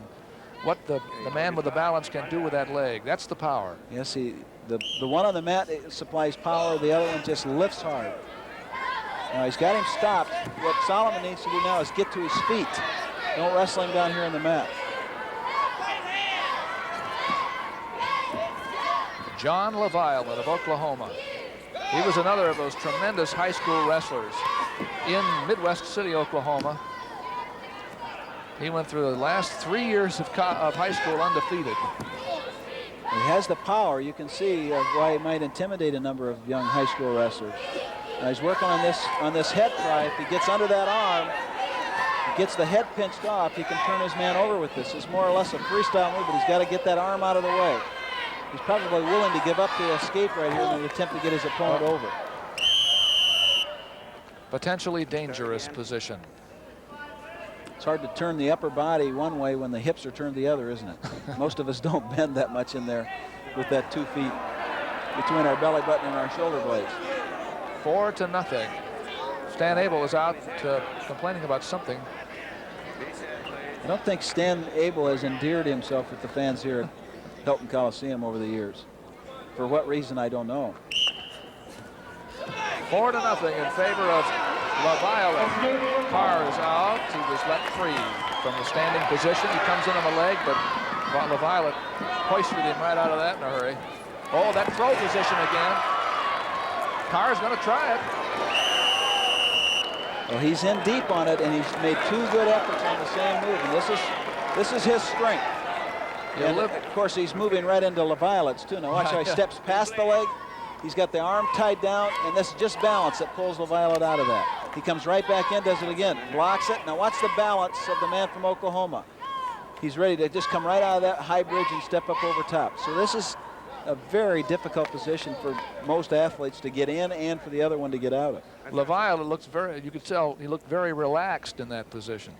what the man with the balance can do with that leg. That's the power. Yes, the one on the mat supplies power. The other one just lifts hard. Now he's got him stopped. What Solomon needs to do now is get to his feet. Don't wrestle him down here on the mat. John LaViolette of Oklahoma. He was another of those tremendous high school wrestlers in Midwest City, Oklahoma. He went through the last 3 years of high school undefeated. He has the power. You can see why he might intimidate a number of young high school wrestlers. Now he's working on this head pry. If he gets under that arm, he gets the head pinched off, he can turn his man over with this. It's more or less a freestyle move, but he's got to get that arm out of the way. He's probably willing to give up the escape right here in an attempt to get his opponent over. Potentially dangerous position. It's hard to turn the upper body one way when the hips are turned the other, isn't it? Most of us don't bend that much in there with that 2 feet between our belly button and our shoulder blades. 4-0. Stan Abel is out complaining about something. I don't think Stan Abel has endeared himself with the fans here at Hilton Coliseum over the years. For what reason, I don't know. 4-0 in favor of LaViolette. Carr is out. He was let free from the standing position. He comes in on the leg, but LaViolette hoisted him right out of that in a hurry. Oh, that throw position again. Carr's going to try it. Well, he's in deep on it, and he's made 2 good efforts on the same move, and this is his strength. And of course, he's moving right into LaViolette's too. Now watch how he steps past the leg. He's got the arm tied down, and this is just balance that pulls LaViolette out of that. He comes right back in, does it again, blocks it. Now watch the balance of the man from Oklahoma. He's ready to just come right out of that high bridge and step up over top. So this is a very difficult position for most athletes to get in and for the other one to get out of. LaViolette looks you could tell he looked very relaxed in that position.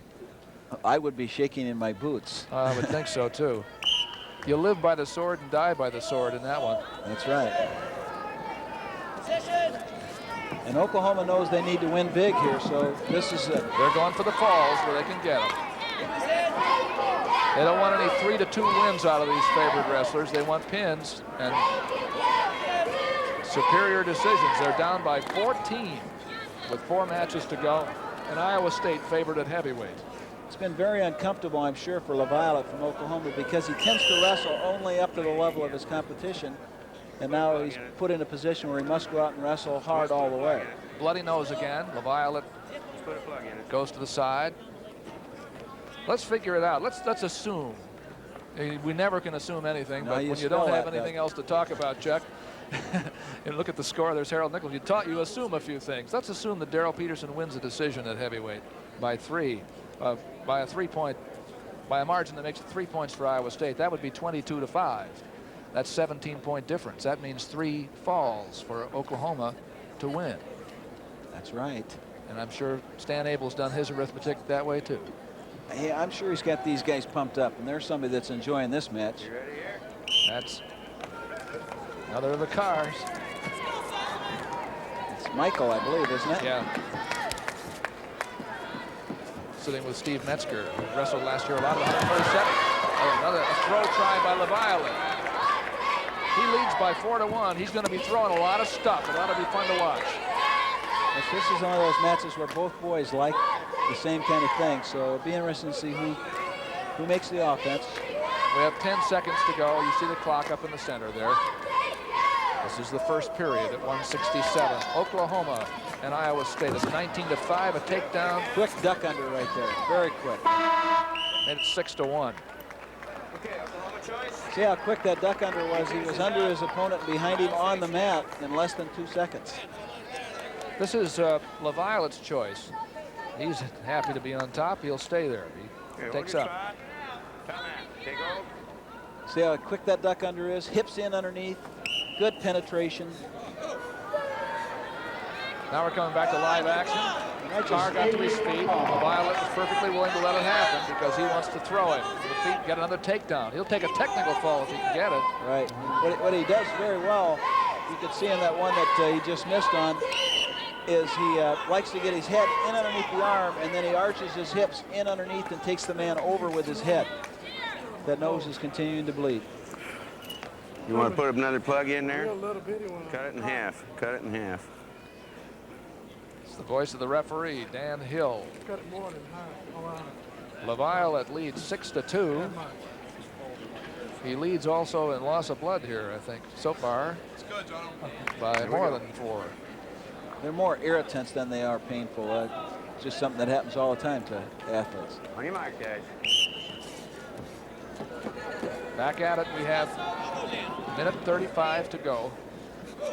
I would be shaking in my boots. I would think so too. You live by the sword and die by the sword in that one. That's right. And Oklahoma knows they need to win big here, so this is it. They're going for the falls where they can get them. They don't want any 3-2 wins out of these favored wrestlers. They want pins and superior decisions. They're down by 14 with 4 matches to go, and Iowa State favored at heavyweight. It's been very uncomfortable, I'm sure, for LaViolette from Oklahoma because he tends to wrestle only up to the level of his competition, and now he's put in a position where he must go out and wrestle hard all the way. Bloody nose again. LaViolette goes to the side. Let's figure it out. Let's assume. We never can assume anything, but when you don't have anything else to talk about, Chuck, and look at the score, there's Harold Nichols. You assume a few things. Let's assume that Darrell Peterson wins the decision at heavyweight by 3, by a margin that makes it 3 points for Iowa State. That would be 22-5. That's 17-point difference. That means 3 falls for Oklahoma to win. That's right. And I'm sure Stan Abel's done his arithmetic that way too. Hey, I'm sure he's got these guys pumped up, and there's somebody that's enjoying this match. That's another of the Carrs. It's Michael, I believe, isn't it? Yeah. Sitting with Steve Metzger, who wrestled last year a lot of 147. Another throw try by LaViolette. He leads by 4-1. He's going to be throwing a lot of stuff. It ought to be fun to watch. This is one of those matches where both boys like the same kind of thing, so it'll be interesting to see who makes the offense. We have 10 seconds to go. You see the clock up in the center there. This is the first period at 167. Oklahoma and Iowa State. It's 19-5, a takedown. Quick duck under right there, very quick. Made it 6-1. See how quick that duck under was? He was under his opponent behind him on the mat in less than 2 seconds. This is LaViolette's choice. He's happy to be on top. He'll stay there. He takes up. See how quick that duck under is? Hips in underneath. Good penetration. Now we're coming back to live action. Carr got to his feet. LaViolette was perfectly willing to let it happen because he wants to throw it. The feet get another takedown. He'll take a technical fall if he can get it. Right. What he does very well, you could see in that one that he just missed on, is he likes to get his head in underneath the arm, and then he arches his hips in underneath and takes the man over with his head. That nose is continuing to bleed. You want to put another plug in there? Cut it in half. Cut it in half. It's the voice of the referee, Dan Hill. LaViolette leads 6-2. He leads also in loss of blood here, I think, so far, by more than 4. They're more irritants than they are painful. It's just something that happens all the time to athletes. On your mark, guys. Back at it, we have minute 35 to go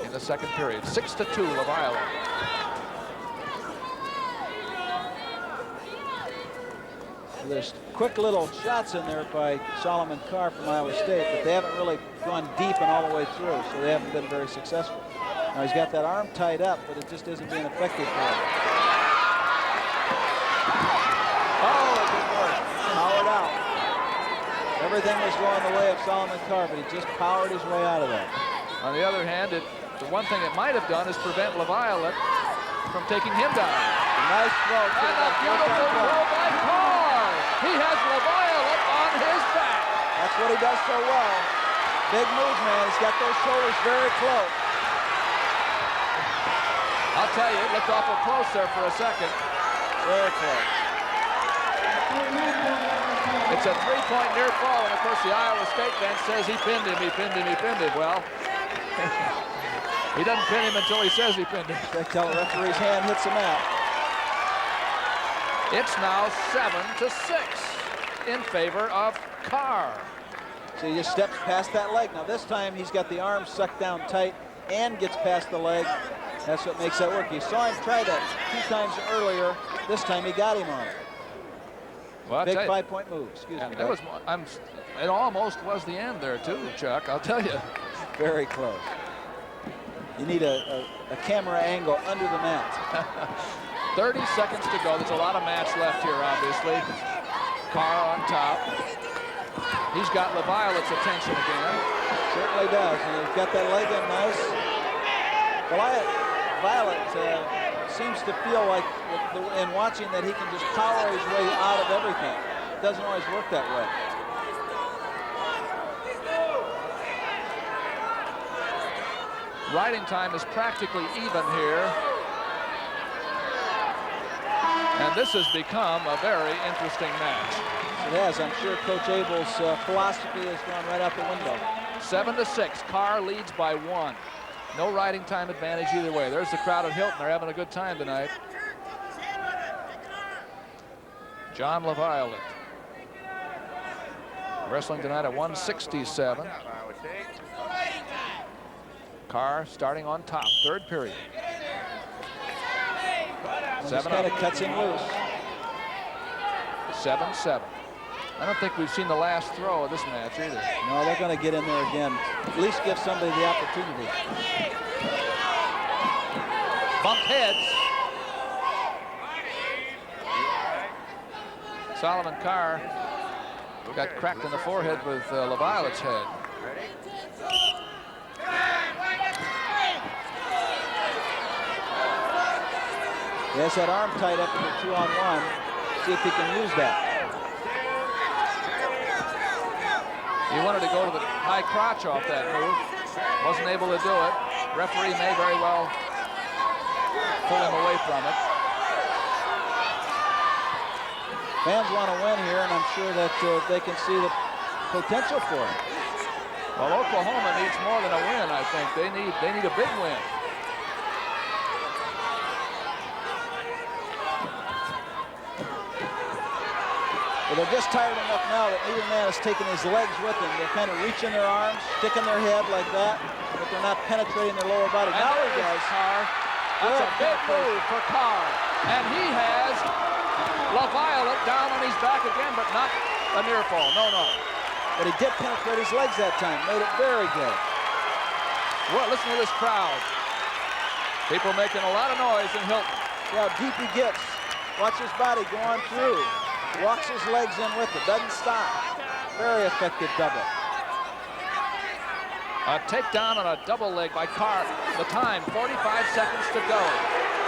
in the second period. 6-2, LaViolette. There's quick little shots in there by Solomon Carr from Iowa State, but they haven't really gone deep and all the way through, so they haven't been very successful. Now he's got that arm tied up, but it just isn't being effective for him. Oh, it didn't work. Powered out. Everything was going the way of Solomon Carr, but he just powered his way out of that. On the other hand, the one thing it might have done is prevent LaViolette from taking him down. A nice throw. And a beautiful throw by Carr. He has LaViolette on his back. That's what he does so well. Big move, man. He's got those shoulders very close. I'll tell you, it looked awful close there for a second. Very close. It's a 3-point near fall, and of course the Iowa State bench says he pinned him, he pinned him, he pinned him. Well, he doesn't pin him until he says he pinned him. They tell the referee's hand hits the mat. It's now 7-6 in favor of Carr. So he just steps past that leg. Now this time he's got the arm sucked down tight and gets past the leg. That's what makes that work. You saw him try that 2 times earlier. This time he got him on it. Well, big 5-point move. Excuse me. It was. It almost was the end there too, Chuck. I'll tell you. Very close. You need a camera angle under the mat. 30 seconds to go. There's a lot of match left here, obviously. Carr on top. He's got LaViolette's attention again. Certainly does. And he's got that leg in nice. Violet seems to feel like in watching that he can just power his way out of everything. It doesn't always work that way. Riding time is practically even here. And this has become a very interesting match. It has. I'm sure Coach Abel's philosophy has gone right out the window. 7-6. Carr leads by 1. No riding time advantage either way. There's the crowd at Hilton. They're having a good time tonight. John LaViolette. Wrestling tonight at 167. Carr starting on top. Third period. Just kind of cuts him loose. 7-7. I don't think we've seen the last throw of this match either. No, they're going to get in there again. At least give somebody the opportunity. Bumped heads. Solomon Carr got cracked in the forehead with LaViolette's head. He has that arm tied up in the 2-on-1. See if he can use that. He wanted to go to the high crotch off that move. Wasn't able to do it. Referee may very well pull him away from it. Fans want to win here, and I'm sure that they can see the potential for it. Well, Oklahoma needs more than a win, I think. They need a big win. Well, they're just tired enough now that neither man is taking his legs with them. They're kind of reaching their arms, sticking their head like that, but they're not penetrating their lower body. And now he there's does. Carr. That's a big move for Carr. And he has LaViolette down on his back again, but not a near fall. No, no. But he did penetrate his legs that time. Made it very good. Well, listen to this crowd. People making a lot of noise in Hilton. See how deep he gets. Watch his body go on through. Walks his legs in with it. Doesn't stop. Very effective double. A takedown on a double leg by Carr. The time, 45 seconds to go.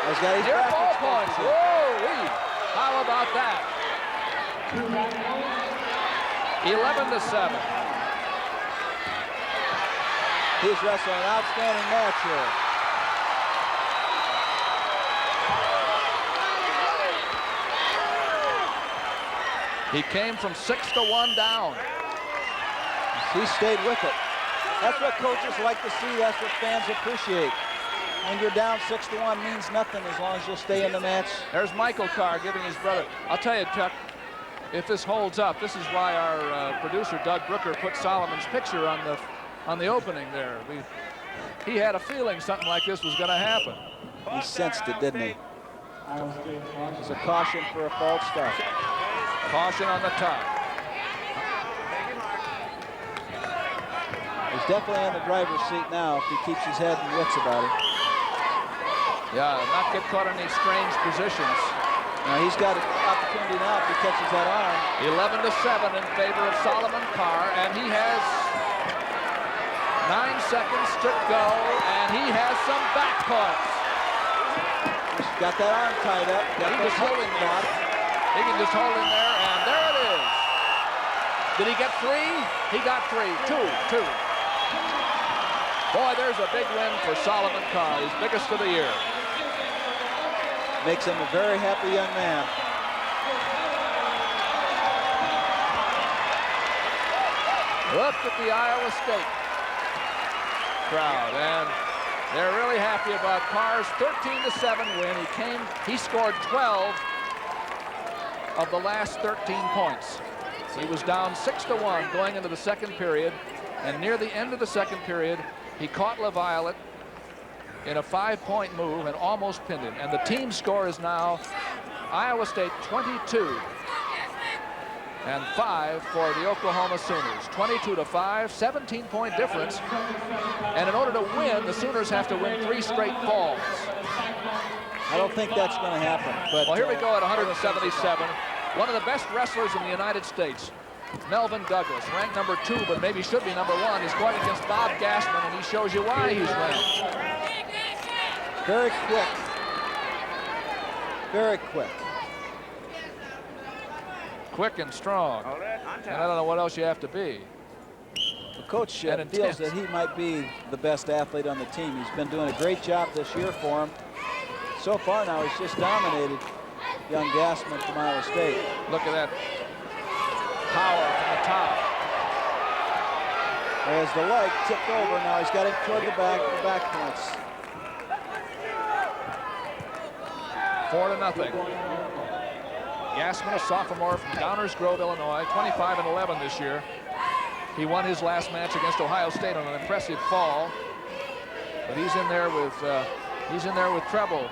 He's got his Near back ball exposed. points. Whoa-wee. How about that? 11-7. He's wrestling an outstanding match here. He came from 6-1 down. He stayed with it. That's what coaches like to see. That's what fans appreciate. When you're down 6-1 means nothing as long as you'll stay in the match. There's Michael Carr giving his brother. I'll tell you, Chuck, if this holds up, this is why our producer, Doug Brooker, put Solomon's picture on the opening there. He had a feeling something like this was going to happen. He sensed it, didn't he? It was a caution for a false start. Caution on the top. He's definitely in the driver's seat now if he keeps his head and wits about it. Yeah, not get caught in these strange positions. Now he's got an opportunity now if he catches that arm. 11-7 in favor of Solomon Carr, and he has 9 seconds to go, and he has some back points. He's got that arm tied up. He just holding there. He can just hold in there, and there it is. Did he get 3? He got 3. 2. Boy, there's a big win for Solomon Carr, his biggest of the year. Makes him a very happy young man. Look at the Iowa State crowd, and they're really happy about Carr's 13-7 win. He scored 12 of the last 13 points. He was down 6-1 going into the second period, and near the end of the second period, he caught LaViolette in a 5-point move and almost pinned him. And the team score is now Iowa State 22 and 5 for the Oklahoma Sooners. 22-5, 17-point difference. And in order to win, the Sooners have to win 3 straight falls. I don't think that's going to happen. But well, here we go at 177. One of the best wrestlers in the United States, Melvin Douglas, ranked number 2, but maybe should be number 1. He's going against Bob Gassman, and he shows you why he's ranked. Very quick. Very quick. Quick and strong. And I don't know what else you have to be. The coach feels that he might be the best athlete on the team. He's been doing a great job this year for him. So far now, he's just dominated young Gassman from Iowa State. Look at that power from the top. As the leg tipped over, now he's got him toward the back points. 4-0. Gassman, a sophomore from Downers Grove, Illinois, 25-11 this year. He won his last match against Ohio State on an impressive fall, but he's in there with treble.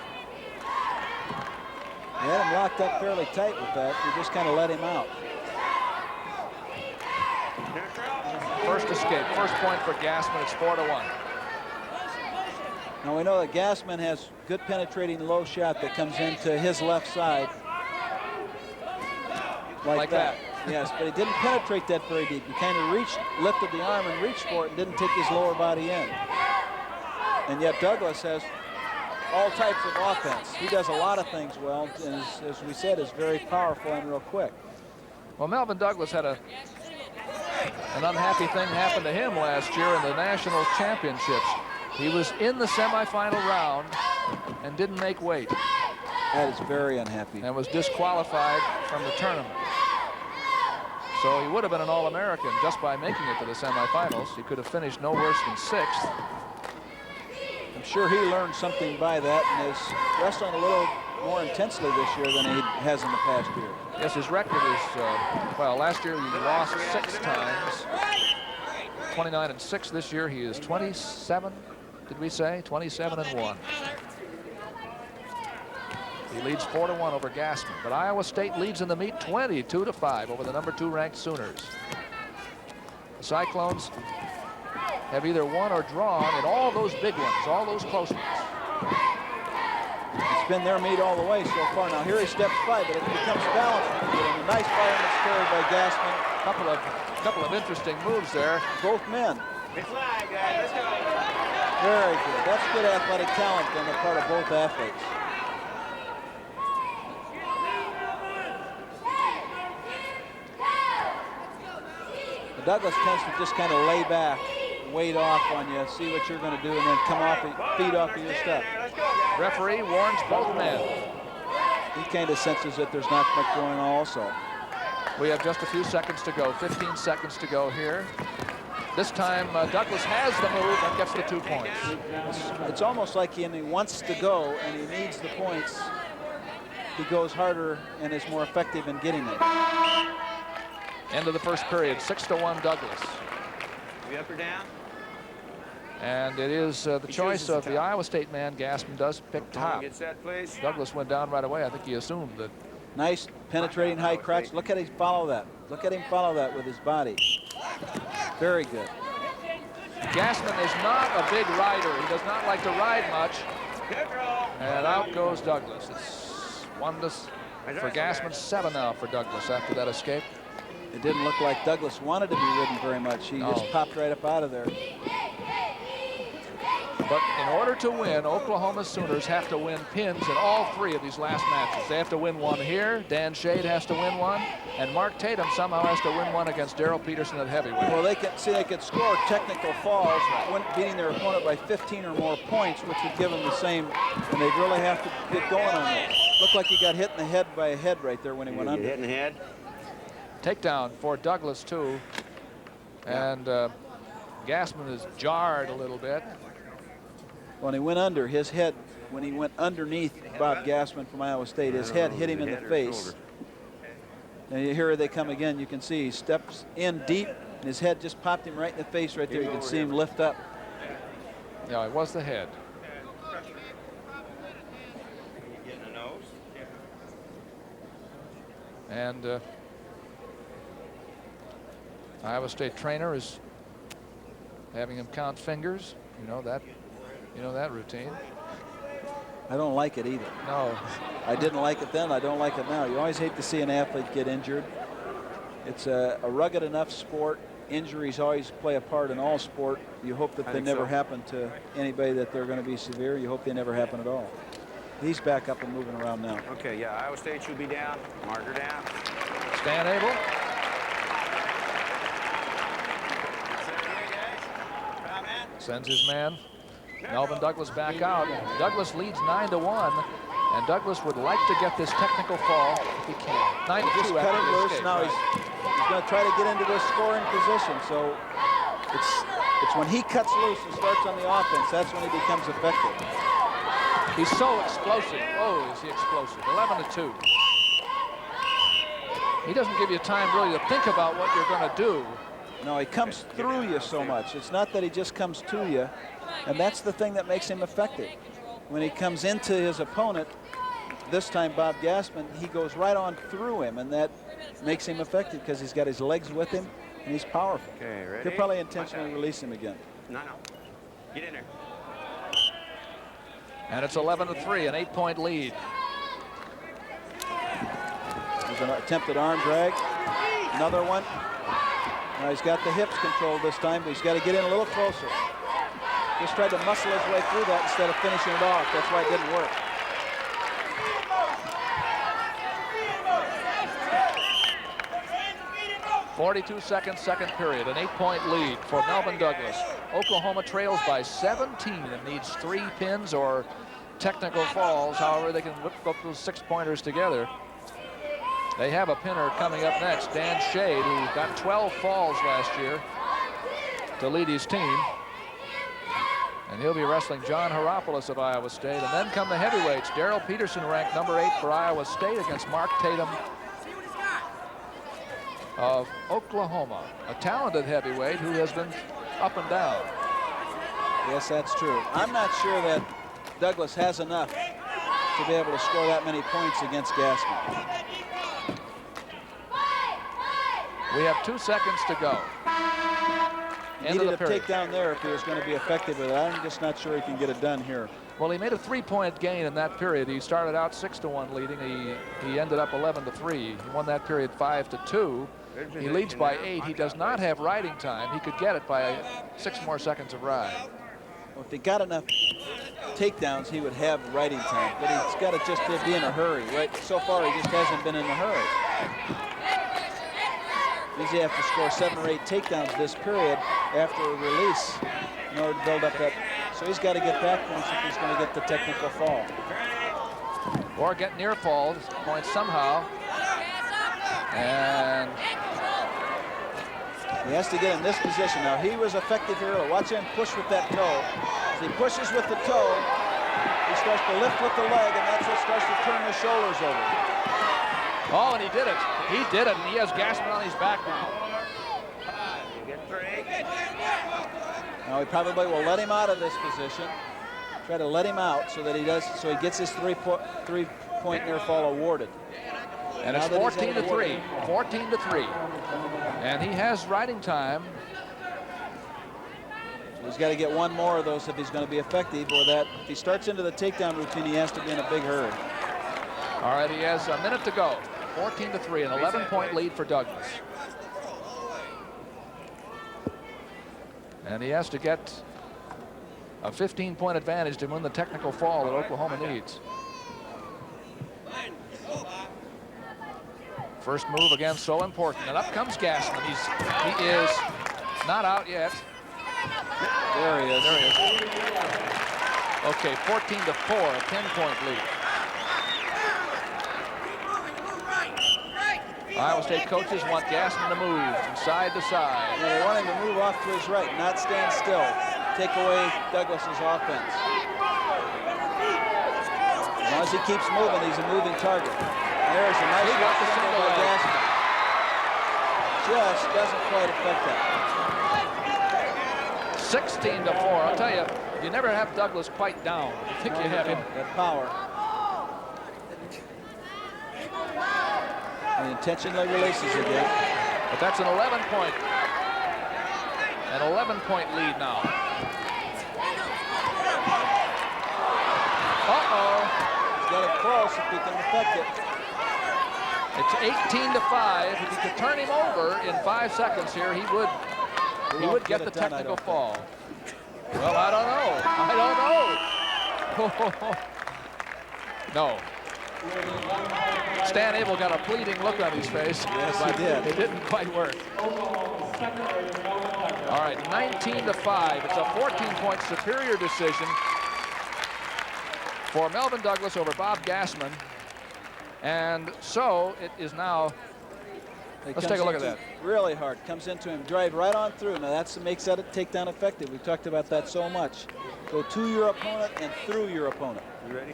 He had him locked up fairly tight with that. He just kind of let him out. First escape, first point for Gassman. It's 4-1. Now we know that Gassman has good penetrating low shot that comes into his left side. Like that. Yes, but he didn't penetrate that very deep. He kind of lifted the arm and reached for it and didn't take his lower body in. And yet Douglas has all types of offense. He does a lot of things well, and as we said, is very powerful and real quick. Well, Melvin Douglas had an unhappy thing happen to him last year in the national championships. He was in the semifinal round and didn't make weight. That is very unhappy. And was disqualified from the tournament. So he would have been an All-American just by making it to the semifinals. He could have finished no worse than 6th. I'm sure he learned something by that and is wrestling a little more intensely this year than he has in the past year. Yes, his record is, well, last year he lost 6 times. 29-6 this year. He is 27, did we say? 27-1. He leads 4-1 over Gassman, but Iowa State leads in the meet 22-5 over the number 2 ranked Sooners. The Cyclones have either won or drawn in all those big ones, all those close ones. It's been their meet all the way so far. Now here he steps by, but it becomes balanced. And a nice fireman's carry by Gassman. Couple of interesting moves there. Both men. It's live, guys. Let's go. Very good. That's good athletic talent on the part of both athletes. Douglas tends to just kind of lay back, wait off on you, see what you're going to do, and then come off, feed off of your stuff. Referee warns both men. He kind of senses that there's not much going on also. We have just a few seconds to go, 15 seconds to go here. This time Douglas has the move and gets the 2 points. It's almost like he wants to go and he needs the points. He goes harder and is more effective in getting it. End of the first period, 6-1 Douglas. We up or down? And it is the choice of the Iowa State man. Gassman does pick top. Get set, please. Douglas went down right away. I think he assumed that. Nice penetrating high crotch. Look at him follow that. Look at him follow that with his body. Very good. Gassman is not a big rider. He does not like to ride much. And out goes Douglas. It's 1 for Gassman, 7 now for Douglas after that escape. It didn't look like Douglas wanted to be ridden very much. He just popped right up out of there. But in order to win, Oklahoma Sooners have to win pins in all 3 of these last matches. They have to win 1 here. Dan Shade has to win 1. And Mark Tatum somehow has to win 1 against Darrell Peterson at heavyweight. Well, they could score technical falls, beating their opponent by 15 or more points, which would give them the same. And they'd really have to get going on that. Looked like he got hit in the head by a head right there when he went under. Hit in the head. Takedown for Douglas, too. And Gassman is jarred a little bit. When he went under, his head, when he went underneath Bob Gassman from Iowa State, his head hit him in the face. And here they come again. You can see he steps in deep, and his head just popped him right in the face right there. You can see him lift up. Yeah, it was the head. Getting a nose. And Iowa State trainer is having him count fingers. You know that routine. I don't like it either. No. I didn't like it then. I don't like it now. You always hate to see an athlete get injured. It's a rugged enough sport. Injuries always play a part in all sport. You hope that they never happen to anybody, that they're going to be severe. You hope they never happen at all. He's back up and moving around now. Okay, yeah, Iowa State should be down. Marker down. Stan Abel. Sends his man. Melvin Douglas back out. Douglas leads 9-1, and Douglas would like to get this technical fall if he can. 9-2 Just cut after him the loose. escape, Now right? he's going to try to get into this scoring position. So it's when he cuts loose and starts on the offense, that's when he becomes effective. He's so explosive. Oh, is he explosive? 11-2. He doesn't give you time really to think about what you're going to do. No, he comes through you so much. It's not that he just comes to you, and that's the thing that makes him effective. When he comes into his opponent, this time Bob Gassman, he goes right on through him, and that makes him effective because he's got his legs with him, and he's powerful. Okay, ready? He'll probably intentionally release him again. No. Get in there. And it's 11-3, an 8-point lead. There's an attempted arm drag. Another one. Now he's got the hips controlled this time, but he's got to get in a little closer. Just tried to muscle his way through that instead of finishing it off. That's why it didn't work. .42 seconds, second period, an 8-point lead for Melvin Douglas. Oklahoma trails by 17 and needs 3 pins or technical falls. However, they can whip up those 6-pointers together. They have a pinner coming up next, Dan Shade, who got 12 falls last year to lead his team. And he'll be wrestling John Hieropoulos of Iowa State. And then come the heavyweights. Darrell Peterson, ranked number 8 for Iowa State, against Mark Tatum of Oklahoma, a talented heavyweight who has been up and down. Yes, that's true. I'm not sure that Douglas has enough to be able to score that many points against Gassman. We have 2 seconds to go. End Needed of the a period. takedown there if he was going to be effective with it. I'm just not sure he can get it done here. Well, he made a 3-point gain in that period. He started out 6-1 leading. He ended up 11-3. He won that period 5-2. He leads by 8. He does not have riding time. He could get it by 6 more seconds of ride. Well, if he got enough takedowns, he would have riding time. But he's got to just be in a hurry. Right? So far, he just hasn't been in a hurry. Usually have to score 7 or 8 takedowns this period after a release in order to build up that. So he's got to get back points if he's going to get the technical fall. Or get near falls points somehow. And he has to get in this position. Now, he was effective here. Watch him push with that toe. As he pushes with the toe, he starts to lift with the leg, and that's what starts to turn the shoulders over. oh, and he did it. He did it, and he has Gassman on his back now. Now he probably will let him out of this position. Try to let him out so that he gets his three-point near fall awarded. And it's 14-3. 14-3. And he has riding time. He's got to get one more of those if he's going to be effective, or that if he starts into the takedown routine, he has to be in a big hurry. All right, he has a minute to go. 14-3, an 11-point lead for Douglas. And he has to get a 15-point advantage to win the technical fall that Oklahoma needs. First move again, so important. And up comes Gassman. He is not out yet. There he is. There he is. Okay, 14-4, a 10-point lead. Iowa State coaches want Gassman to move from side to side. They want him to move off to his right, not stand still. Take away Douglas's offense. As long as he keeps moving, he's a moving target. There's a nice got the single by leg. Gassman. Just doesn't quite affect that. 16-4. I'll tell you, you never have Douglas quite down. You think you have him. That power. And intentionally releases again. But that's an 11-point lead now. Uh-oh. He's got it close if he can affect it. It's 18-5. If he could turn him over in 5 seconds here, he would get the technical fall. Well, I don't know. No. Stan Abel got a pleading look on his face. Yes, he did. It didn't quite work. All right, 19-5. It's a 14-point superior decision for Melvin Douglas over Bob Gassman. And so it is now. Let's take a look at that. Really hard. Comes into him, drive right on through. Now that makes that a takedown effective. We talked about that so much. Go to your opponent and through your opponent. You ready?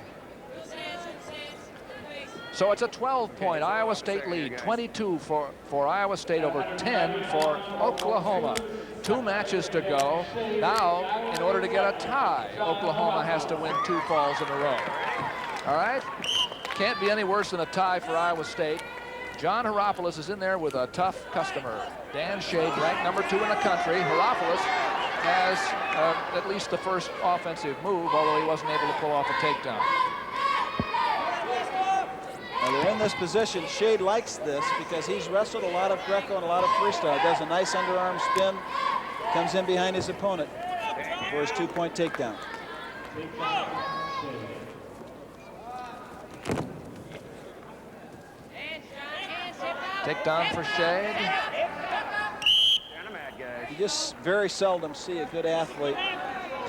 So it's a 12-point Iowa State lead, 22 for Iowa State over 10 for Oklahoma. 2 matches to go. Now, in order to get a tie, Oklahoma has to win 2 falls in a row. All right? Can't be any worse than a tie for Iowa State. John Hieropoulos is in there with a tough customer. Dan Shade, ranked number 2 in the country. Hieropoulos has at least the first offensive move, although he wasn't able to pull off a takedown. Now they're in this position. Shade likes this because he's wrestled a lot of Greco and a lot of freestyle. Does a nice underarm spin, comes in behind his opponent for his 2-point takedown. Takedown for Shade. You just very seldom see a good athlete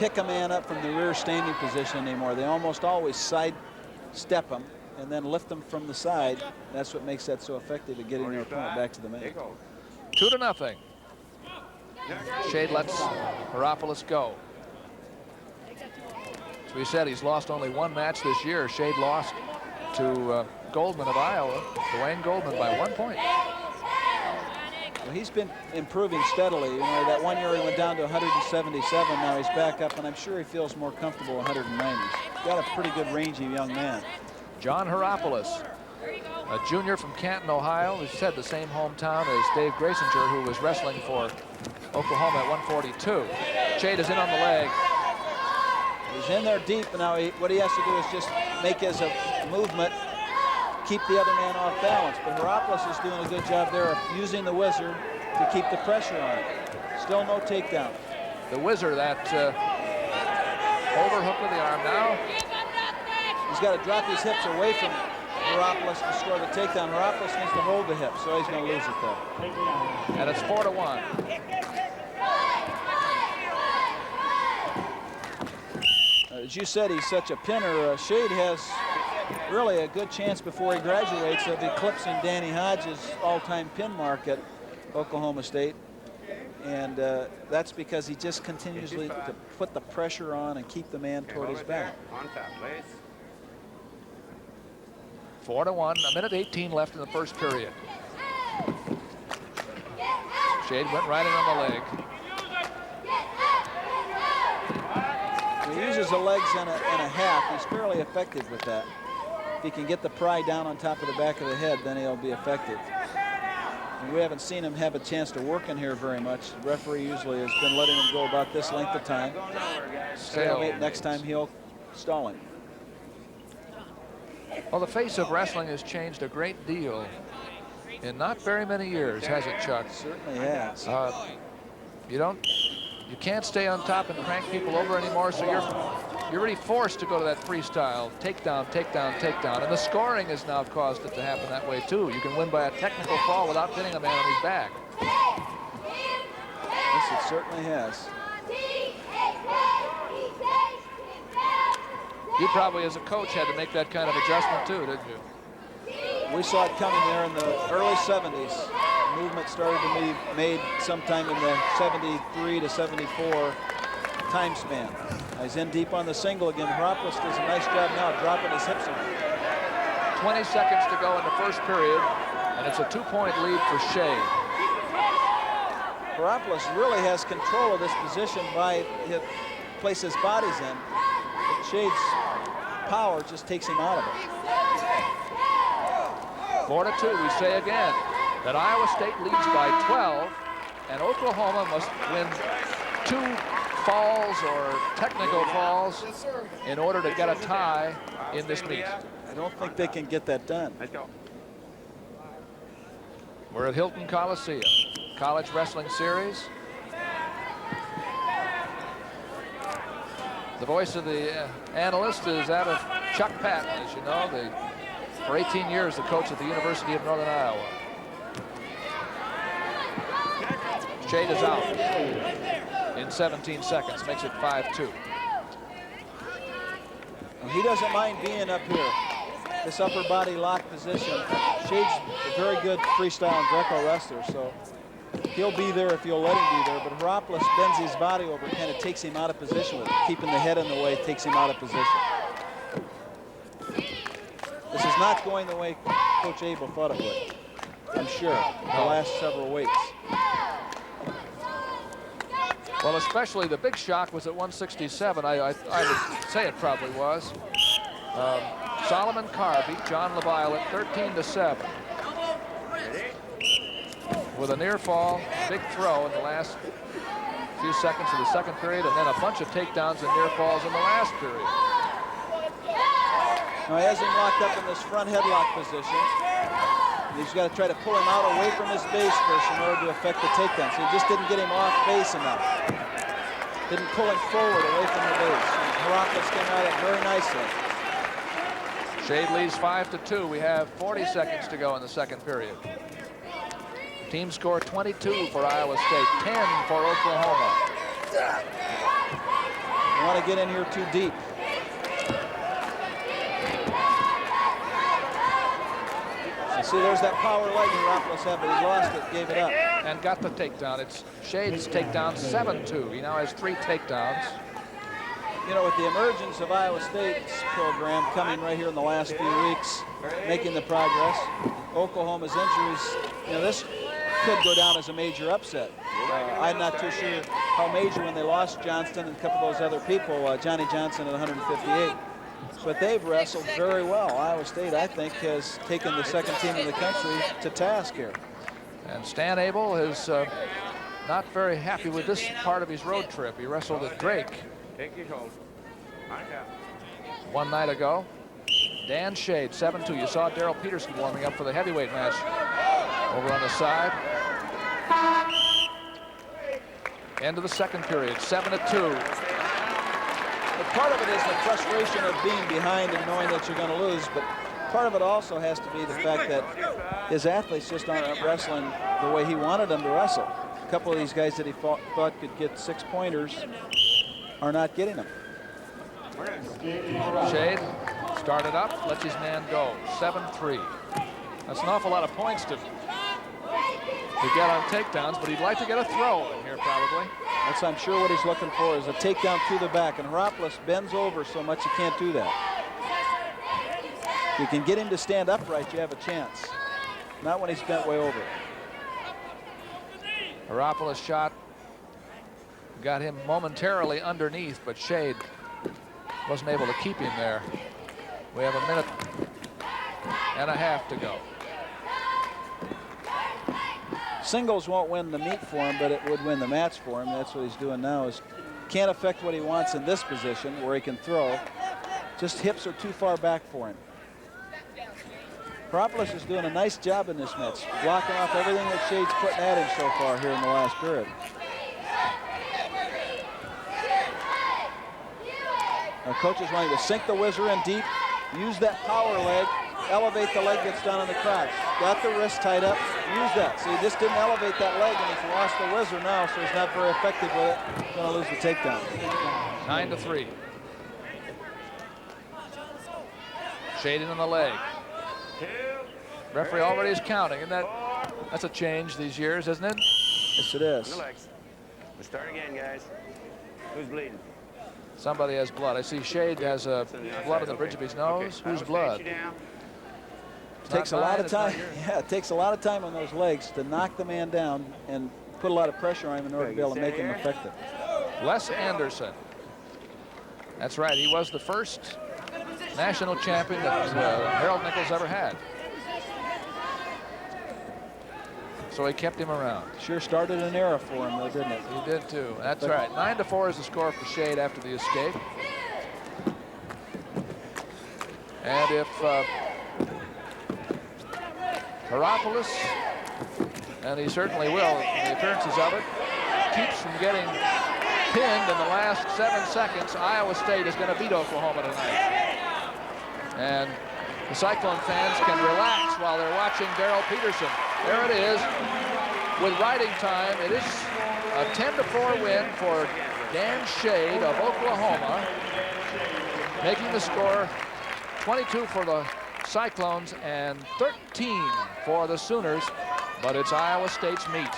pick a man up from the rear standing position anymore. They almost always sidestep him and then lift them from the side. That's what makes that so effective at getting their opponent back to the man. 2-0. Shade lets Hieropoulos go. As we said, he's lost only one match this year. Shade lost to Goldman of Iowa, Dwayne Goldman, by 1 point. Well, he's been improving steadily. You know, that 1 year he went down to 177. Now he's back up, and I'm sure he feels more comfortable 190. He's got a pretty good rangy young man. John Hieropoulos, a junior from Canton, Ohio, who said the same hometown as Dave Grasinger, who was wrestling for Oklahoma at 142. Shade is in on the leg. He's in there deep, and now what he has to do is just make his movement, keep the other man off balance. But Hieropoulos is doing a good job there of using the whizzer to keep the pressure on it. Still no takedown. The whizzer, that overhook with the arm now. He's got to drop his hips away from Hieropoulos to score the takedown. Hieropoulos needs to hold the hip, so he's going to lose it though. And it's 4-1. As you said, he's such a pinner. Shade has really a good chance before he graduates of eclipsing Danny Hodges' all-time pin mark at Oklahoma State. And that's because he just continuously to put the pressure on and keep the man toward his back. 4-1, a minute 18 left in the first period. Shade went right in on the leg. He uses the legs and a half. He's fairly effective with that. If he can get the pry down on top of the back of the head, then he'll be effective. And we haven't seen him have a chance to work in here very much. The referee usually has been letting him go about this length of time. Stalemate. Next time he'll stall him. Well, the face of wrestling has changed a great deal in not very many years, has it, Chuck? It certainly has. You can't stay on top and crank people over anymore, so you're really forced to go to that freestyle, takedown, takedown, takedown. And the scoring has now caused it to happen that way too. You can win by a technical fall without pinning a man on his back. Yes, it certainly has. You probably, as a coach, had to make that kind of adjustment too, didn't you? We saw it coming there in the early 70s. Movement started to be made sometime in the 73 to 74 time span. He's in deep on the single again. Hieropoulos does a nice job now dropping his hips in. 20 seconds to go in the first period, and it's a 2-point lead for Shade. Hieropoulos really has control of this position by the place his body's in. But Shade's power just takes him out of it. 4-2, we say again that Iowa State leads by 12, and Oklahoma must win 2 falls or technical falls in order to get a tie in this meet. I don't think they can get that done. Let's go. We're at Hilton Coliseum, College Wrestling Series. The voice of the analyst is that of Chuck Patton, as you know, for 18 years the coach at the University of Northern Iowa. Shade is out in 17 seconds, makes it 5-2. He doesn't mind being up here, this upper body lock position. Shade's a very good freestyle and Greco wrestler, so he'll be there if you'll let him be there. But Hieropoulos bends his body over, kind of takes him out of position with it. Keeping the head in the way takes him out of position. This is not going the way Coach Abel thought it would, I'm sure, the last several weeks. Well, especially the big shock was at 167. I would say it probably was. Solomon Carr beat John LaViolette 13-7 with a near fall, big throw in the last few seconds of the second period, and then a bunch of takedowns and near falls in the last period. Now he has him locked up in this front headlock position. He's got to try to pull him out away from his base first in order to affect the takedown. So he just didn't get him off base enough. Didn't pull him forward away from the base. Hieropoulos came at it very nicely. Shade leads 5-2. We have 40 seconds to go in the second period. Team score 22 for Iowa State, 10 for Oklahoma. want to get in here too deep. You see, there's that power leg Hieropoulos had, but he lost it, gave it up. And got the takedown. It's Shade's takedown 7-2. He now has 3 takedowns. You know, with the emergence of Iowa State's program coming right here in the last few weeks, making the progress, Oklahoma's injuries, you know, this could go down as a major upset. I'm not too sure how major when they lost Johnston and a couple of those other people, Johnny Johnson at 158. But they've wrestled very well. Iowa State, I think, has taken the second team in the country to task here. And Stan Abel is not very happy with this part of his road trip. He wrestled at Drake one night ago. Dan Shade, 7-2. You saw Darrell Peterson warming up for the heavyweight match over on the side. End of the second period, 7-2. But part of it is the frustration of being behind and knowing that you're going to lose, but part of it also has to be the fact that his athletes just aren't wrestling the way he wanted them to wrestle. A couple of these guys that he thought could get 6-pointers are not getting them. Shade started up, lets his man go, 7-3. That's an awful lot of points to get on takedowns, but he'd like to get a throw in here probably. That's, I'm sure, what he's looking for is a takedown through the back, and Hieropoulos bends over so much he can't do that. If you can get him to stand upright, you have a chance. Not when he's bent way over. Hieropoulos shot got him momentarily underneath, but Shade wasn't able to keep him there. We have 1.5 minutes to go. Singles won't win the meet for him, but it would win the match for him. That's what he's doing now. Is can't affect what he wants in this position where he can throw. Just hips are too far back for him. Hieropoulos is doing a nice job in this match, blocking off everything that Shade's putting at him so far here in the last period. Our coach is wanting to sink the whizzer in deep, use that power leg, elevate the leg that's down on the crotch. Got the wrist tied up, use that. See, he just didn't elevate that leg, and he's lost the whizzer now, so he's not very effective with it. He's going to lose the takedown. 9-3. Shading on the leg. Referee already is counting, and that's a change these years, isn't it? Yes, it is. We'll start again, guys. Who's bleeding? Somebody has blood. I see Shade has blood on the bridge of his nose. Okay. Whose blood? It takes a lot of time. Yeah, it takes a lot of time on those legs to knock the man down and put a lot of pressure on him in order to be able to make him effective. Les Anderson. That's right. He was the first national champion that Harold Nichols ever had. So he kept him around. Sure started an era for him, though, didn't it? He did, too. That's right. 9-4 is the score for Shade after the escape. And if Hieropoulos, and he certainly will, the appearances of it, keeps from getting pinned in the last 7 seconds, Iowa State is going to beat Oklahoma tonight. And the Cyclone fans can relax while they're watching Darrell Peterson. There it is. With riding time, it is a 10-4 win for Dan Shade of Oklahoma, making the score 22 for the Cyclones and 13 for the Sooners, but it's Iowa State's meet.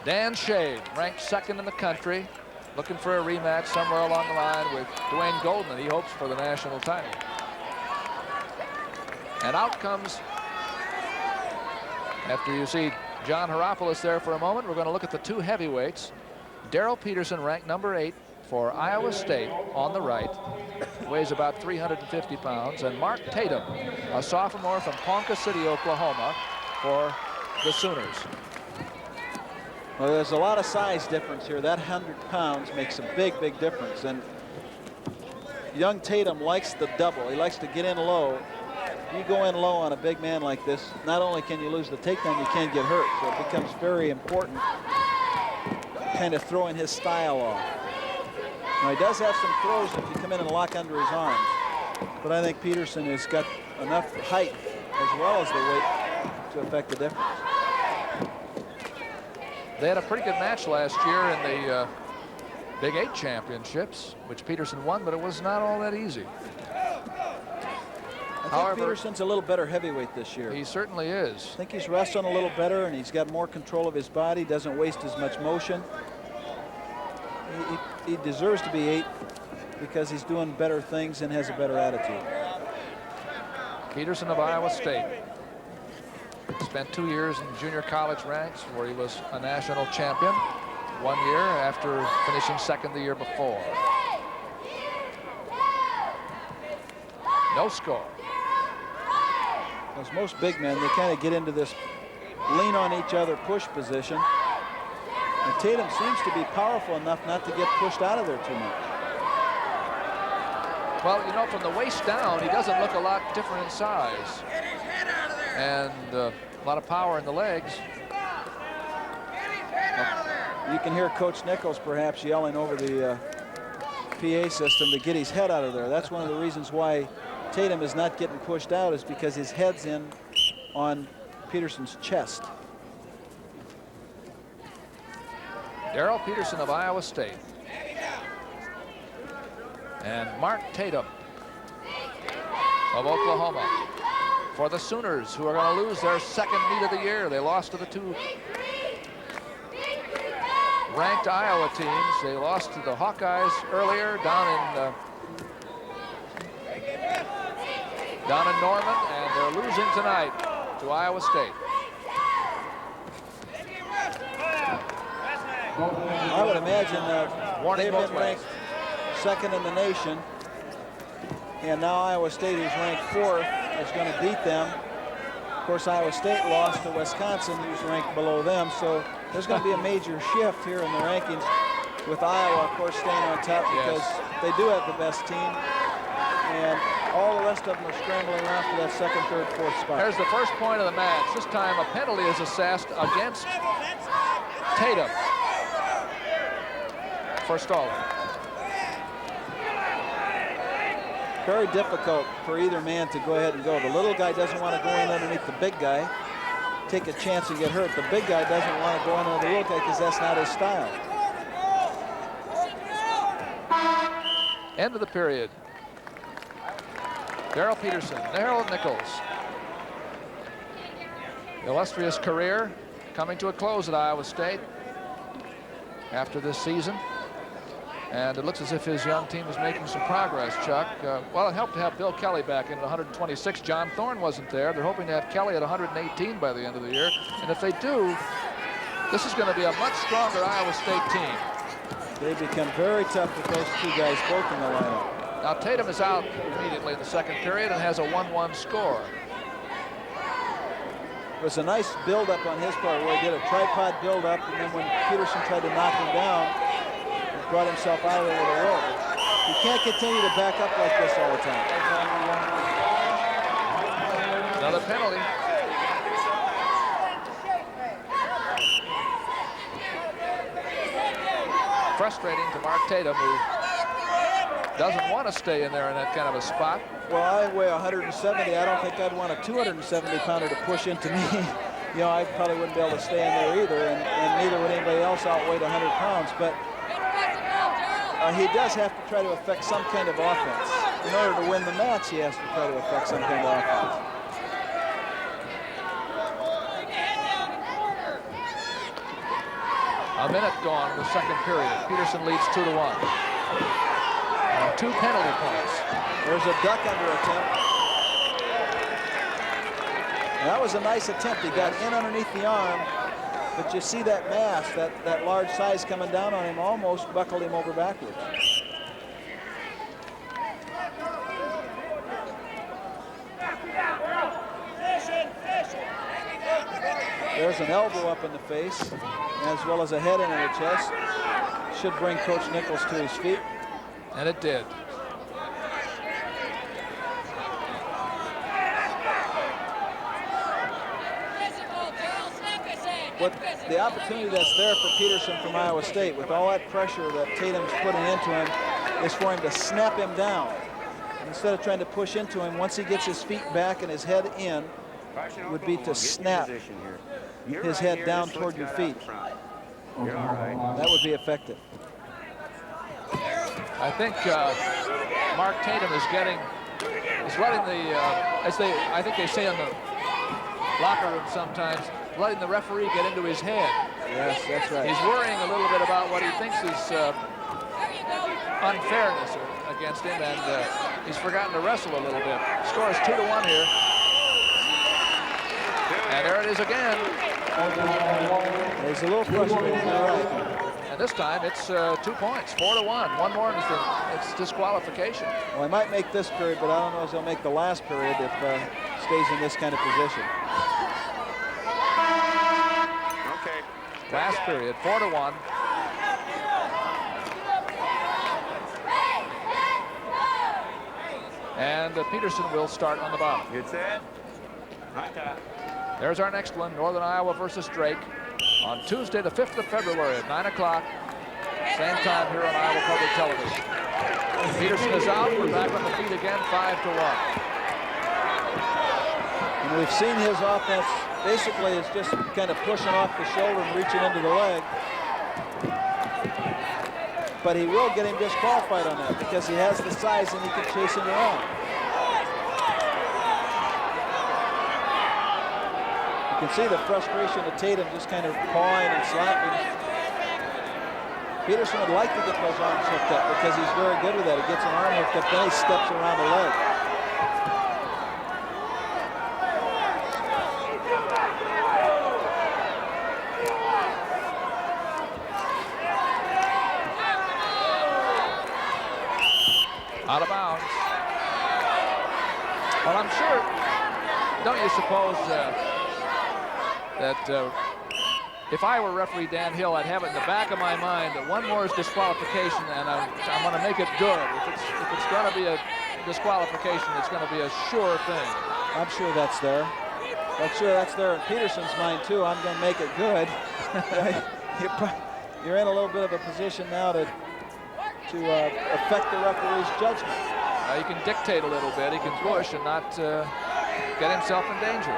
Dan Shade, ranked second in the country, looking for a rematch somewhere along the line with Dwayne Goldman. He hopes for the national title. And out comes, after you see John Hieropoulos there for a moment, we're going to look at the two heavyweights. Darrell Peterson, ranked number 8 for Iowa State on the right, weighs about 350 pounds, and Mark Tatum, a sophomore from Ponca City, Oklahoma, for the Sooners. Well, there's a lot of size difference here. That 100 pounds makes a big, big difference. And young Tatum likes the double. He likes to get in low. You go in low on a big man like this, not only can you lose the takedown, you can get hurt. So it becomes very important kind of throwing his style off. Now, he does have some throws if you come in and lock under his arms. But I think Peterson has got enough height as well as the weight to affect the difference. They had a pretty good match last year in the Big 8 championships, which Peterson won, but it was not all that easy. I think Peterson's a little better heavyweight this year. He certainly is. I think he's wrestling a little better, and he's got more control of his body, doesn't waste as much motion. He deserves to be 8 because he's doing better things and has a better attitude. Peterson of Iowa State spent 2 years in junior college ranks where he was a national champion 1 year after finishing second the year before. No score. As most big men, they kind of get into this lean on each other push position. And Tatum seems to be powerful enough not to get pushed out of there too much. Well, you know, from the waist down, he doesn't look a lot different in size. And a lot of power in the legs. You can hear Coach Nichols perhaps yelling over the PA system to get his head out of there. That's one of the reasons why Tatum is not getting pushed out, is because his head's in on Peterson's chest. Darrell Peterson of Iowa State. And Mark Tatum of Oklahoma for the Sooners, who are going to lose their second meet of the year. They lost to the 2 ranked Iowa teams. They lost to the Hawkeyes earlier down in Norman, and they're losing tonight to Iowa State. I would imagine they've been ranked second in the nation, and now Iowa State, who's ranked 4th, is going to beat them. Of course, Iowa State lost to Wisconsin, who's ranked below them, so there's going to be a major shift here in the rankings, with Iowa, of course, staying on top because they do have the best team, and all the rest of them are scrambling around for that second, third, fourth spot. There's the first point of the match. This time a penalty is assessed against Tatum for stalling. Very difficult for either man to go ahead and go. The little guy doesn't want to go in underneath the big guy, take a chance and get hurt. The big guy doesn't want to go in under the little guy because that's not his style. End of the period. Darrell Peterson, Harold Nichols. Illustrious career coming to a close at Iowa State after this season. And it looks as if his young team is making some progress, Chuck. Well, it helped to have Bill Kelly back in at 126. John Thorne wasn't there. They're hoping to have Kelly at 118 by the end of the year. And if they do, this is going to be a much stronger Iowa State team. They become very tough with those 2 guys both in the lineup. Now, Tatum is out immediately in the second period and has a 1-1 score. It was a nice build-up on his part where he did a tripod build-up, and then when Peterson tried to knock him down, he brought himself out of there with a roll. You can't continue to back up like this all the time. Another penalty. Frustrating to Mark Tatum, who doesn't want to stay in there in that kind of a spot. Well, I weigh 170. I don't think I'd want a 270-pounder to push into me. You know, I probably wouldn't be able to stay in there either, and neither would anybody else outweighed 100 pounds. But he does have to try to affect some kind of offense. In order to win the match, he has to try to affect some kind of offense. A minute gone in the second period. Peterson leads 2-1. 2 penalty points. There's a duck under attempt. And that was a nice attempt. He got in underneath the arm, but you see that mass, that large size coming down on him, almost buckled him over backwards. There's an elbow up in the face, as well as a head in the chest. Should bring Coach Nichols to his feet. And it did. But the opportunity that's there for Peterson from Iowa State, with all that pressure that Tatum's putting into him, is for him to snap him down. And instead of trying to push into him, once he gets his feet back and his head in, would be to snap his head down toward your feet. You're all right. That would be effective. I think Mark Tatum is letting the, I think they say in the locker room sometimes, letting the referee get into his head. Yes, that's right. He's worrying a little bit about what he thinks is unfairness against him, and he's forgotten to wrestle a little bit. Score is 2-1 here. And there it is again. He's a little frustrated, you're right. And this time it's 2 points, 4-1. One more and it's disqualification. Well, he might make this period, but I don't know if he'll make the last period if stays in this kind of position. Okay. Last period, 4-1. And Peterson will start on the bottom. Good set. High top. There's our next one, Northern Iowa versus Drake, on Tuesday, the 5th of February at 9 o'clock. Same time here on Iowa Public Television. Peterson is out. We're back on the feet again, 5-1. And we've seen his offense basically is just kind of pushing off the shoulder and reaching into the leg. But he will get him disqualified on that because he has the size and he can chase him around. You can see the frustration of Tatum just kind of pawing and slapping. Peterson would like to get those arms hooked up because he's very good with that. He gets an arm hooked up, then he steps around the leg. Out of bounds. Well, I'm sure, don't you suppose that if I were referee Dan Hill, I'd have it in the back of my mind that one more is disqualification, and I'm going to make it good. If it's going to be a disqualification, it's going to be a sure thing. I'm sure that's there. I'm sure that's there in Peterson's mind too. I'm going to make it good. You're in a little bit of a position now to affect the referee's judgment. He can dictate a little bit. He can push and not get himself in danger.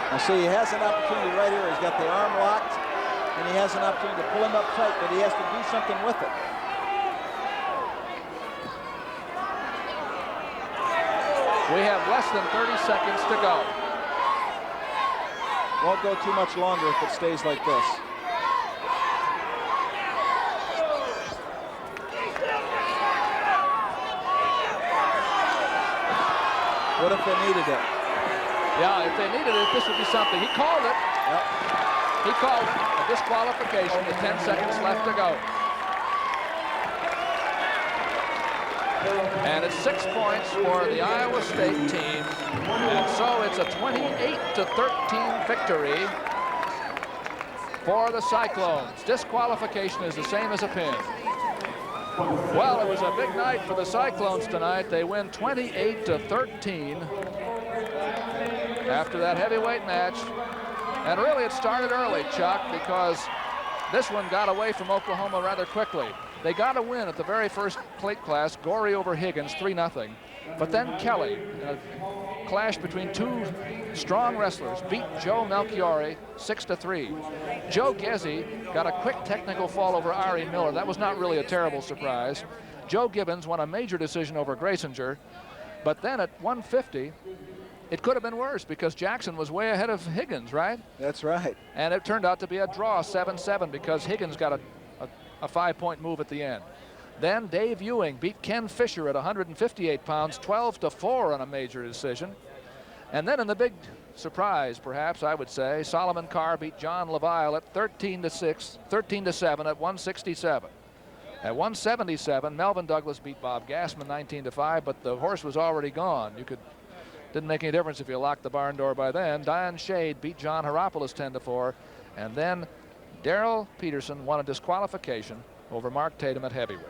Now see, he has an opportunity right here. He's got the arm locked, and he has an opportunity to pull him up tight, but he has to do something with it. We have less than 30 seconds to go. Won't go too much longer if it stays like this. What if they needed it? Yeah, if they needed it, this would be something. He called it. Yep. He called it a disqualification with 10 seconds left to go. And it's 6 points for the Iowa State team. And so it's a 28-13 victory for the Cyclones. Disqualification is the same as a pin. Well, it was a big night for the Cyclones tonight. They win 28-13 after that heavyweight match. And really it started early, Chuck, because this one got away from Oklahoma rather quickly. They got a win at the very first plate class, Gory over Higgins, 3-0. But then Kelly, in a clash between two strong wrestlers, beat Joe Melchiorri 6-3. Joe Gezi got a quick technical fall over Ari Miller. That was not really a terrible surprise. Joe Gibbons won a major decision over Grasinger. But then at 150, it could have been worse because Jackson was way ahead of Higgins, right? That's right. And it turned out to be a draw, 7-7, because Higgins got a 5-point move at the end. Then Dave Ewing beat Ken Fisher at 158 pounds, 12-4 on a major decision. And then in the big surprise, perhaps I would say, Solomon Carr beat John LaViolette 13-7 at 167. At 177, Melvin Douglas beat Bob Gassman 19-5, but the horse was already gone. Didn't make any difference if you locked the barn door by then. Diane Shade beat John Hieropoulos 10-4, and then Darrell Peterson won a disqualification over Mark Tatum at heavyweight.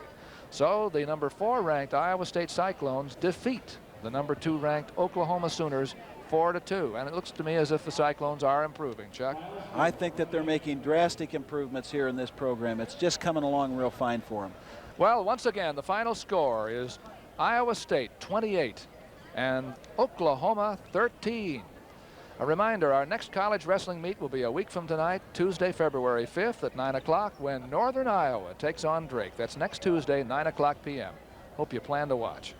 So the number 4 ranked Iowa State Cyclones defeat the number 2 ranked Oklahoma Sooners 4-2. And it looks to me as if the Cyclones are improving, Chuck. I think that they're making drastic improvements here in this program. It's just coming along real fine for them. Well, once again, the final score is Iowa State 28 and Oklahoma 13. A reminder, our next college wrestling meet will be a week from tonight, Tuesday, February 5th at 9 o'clock when Northern Iowa takes on Drake. That's next Tuesday, 9 o'clock p.m. Hope you plan to watch.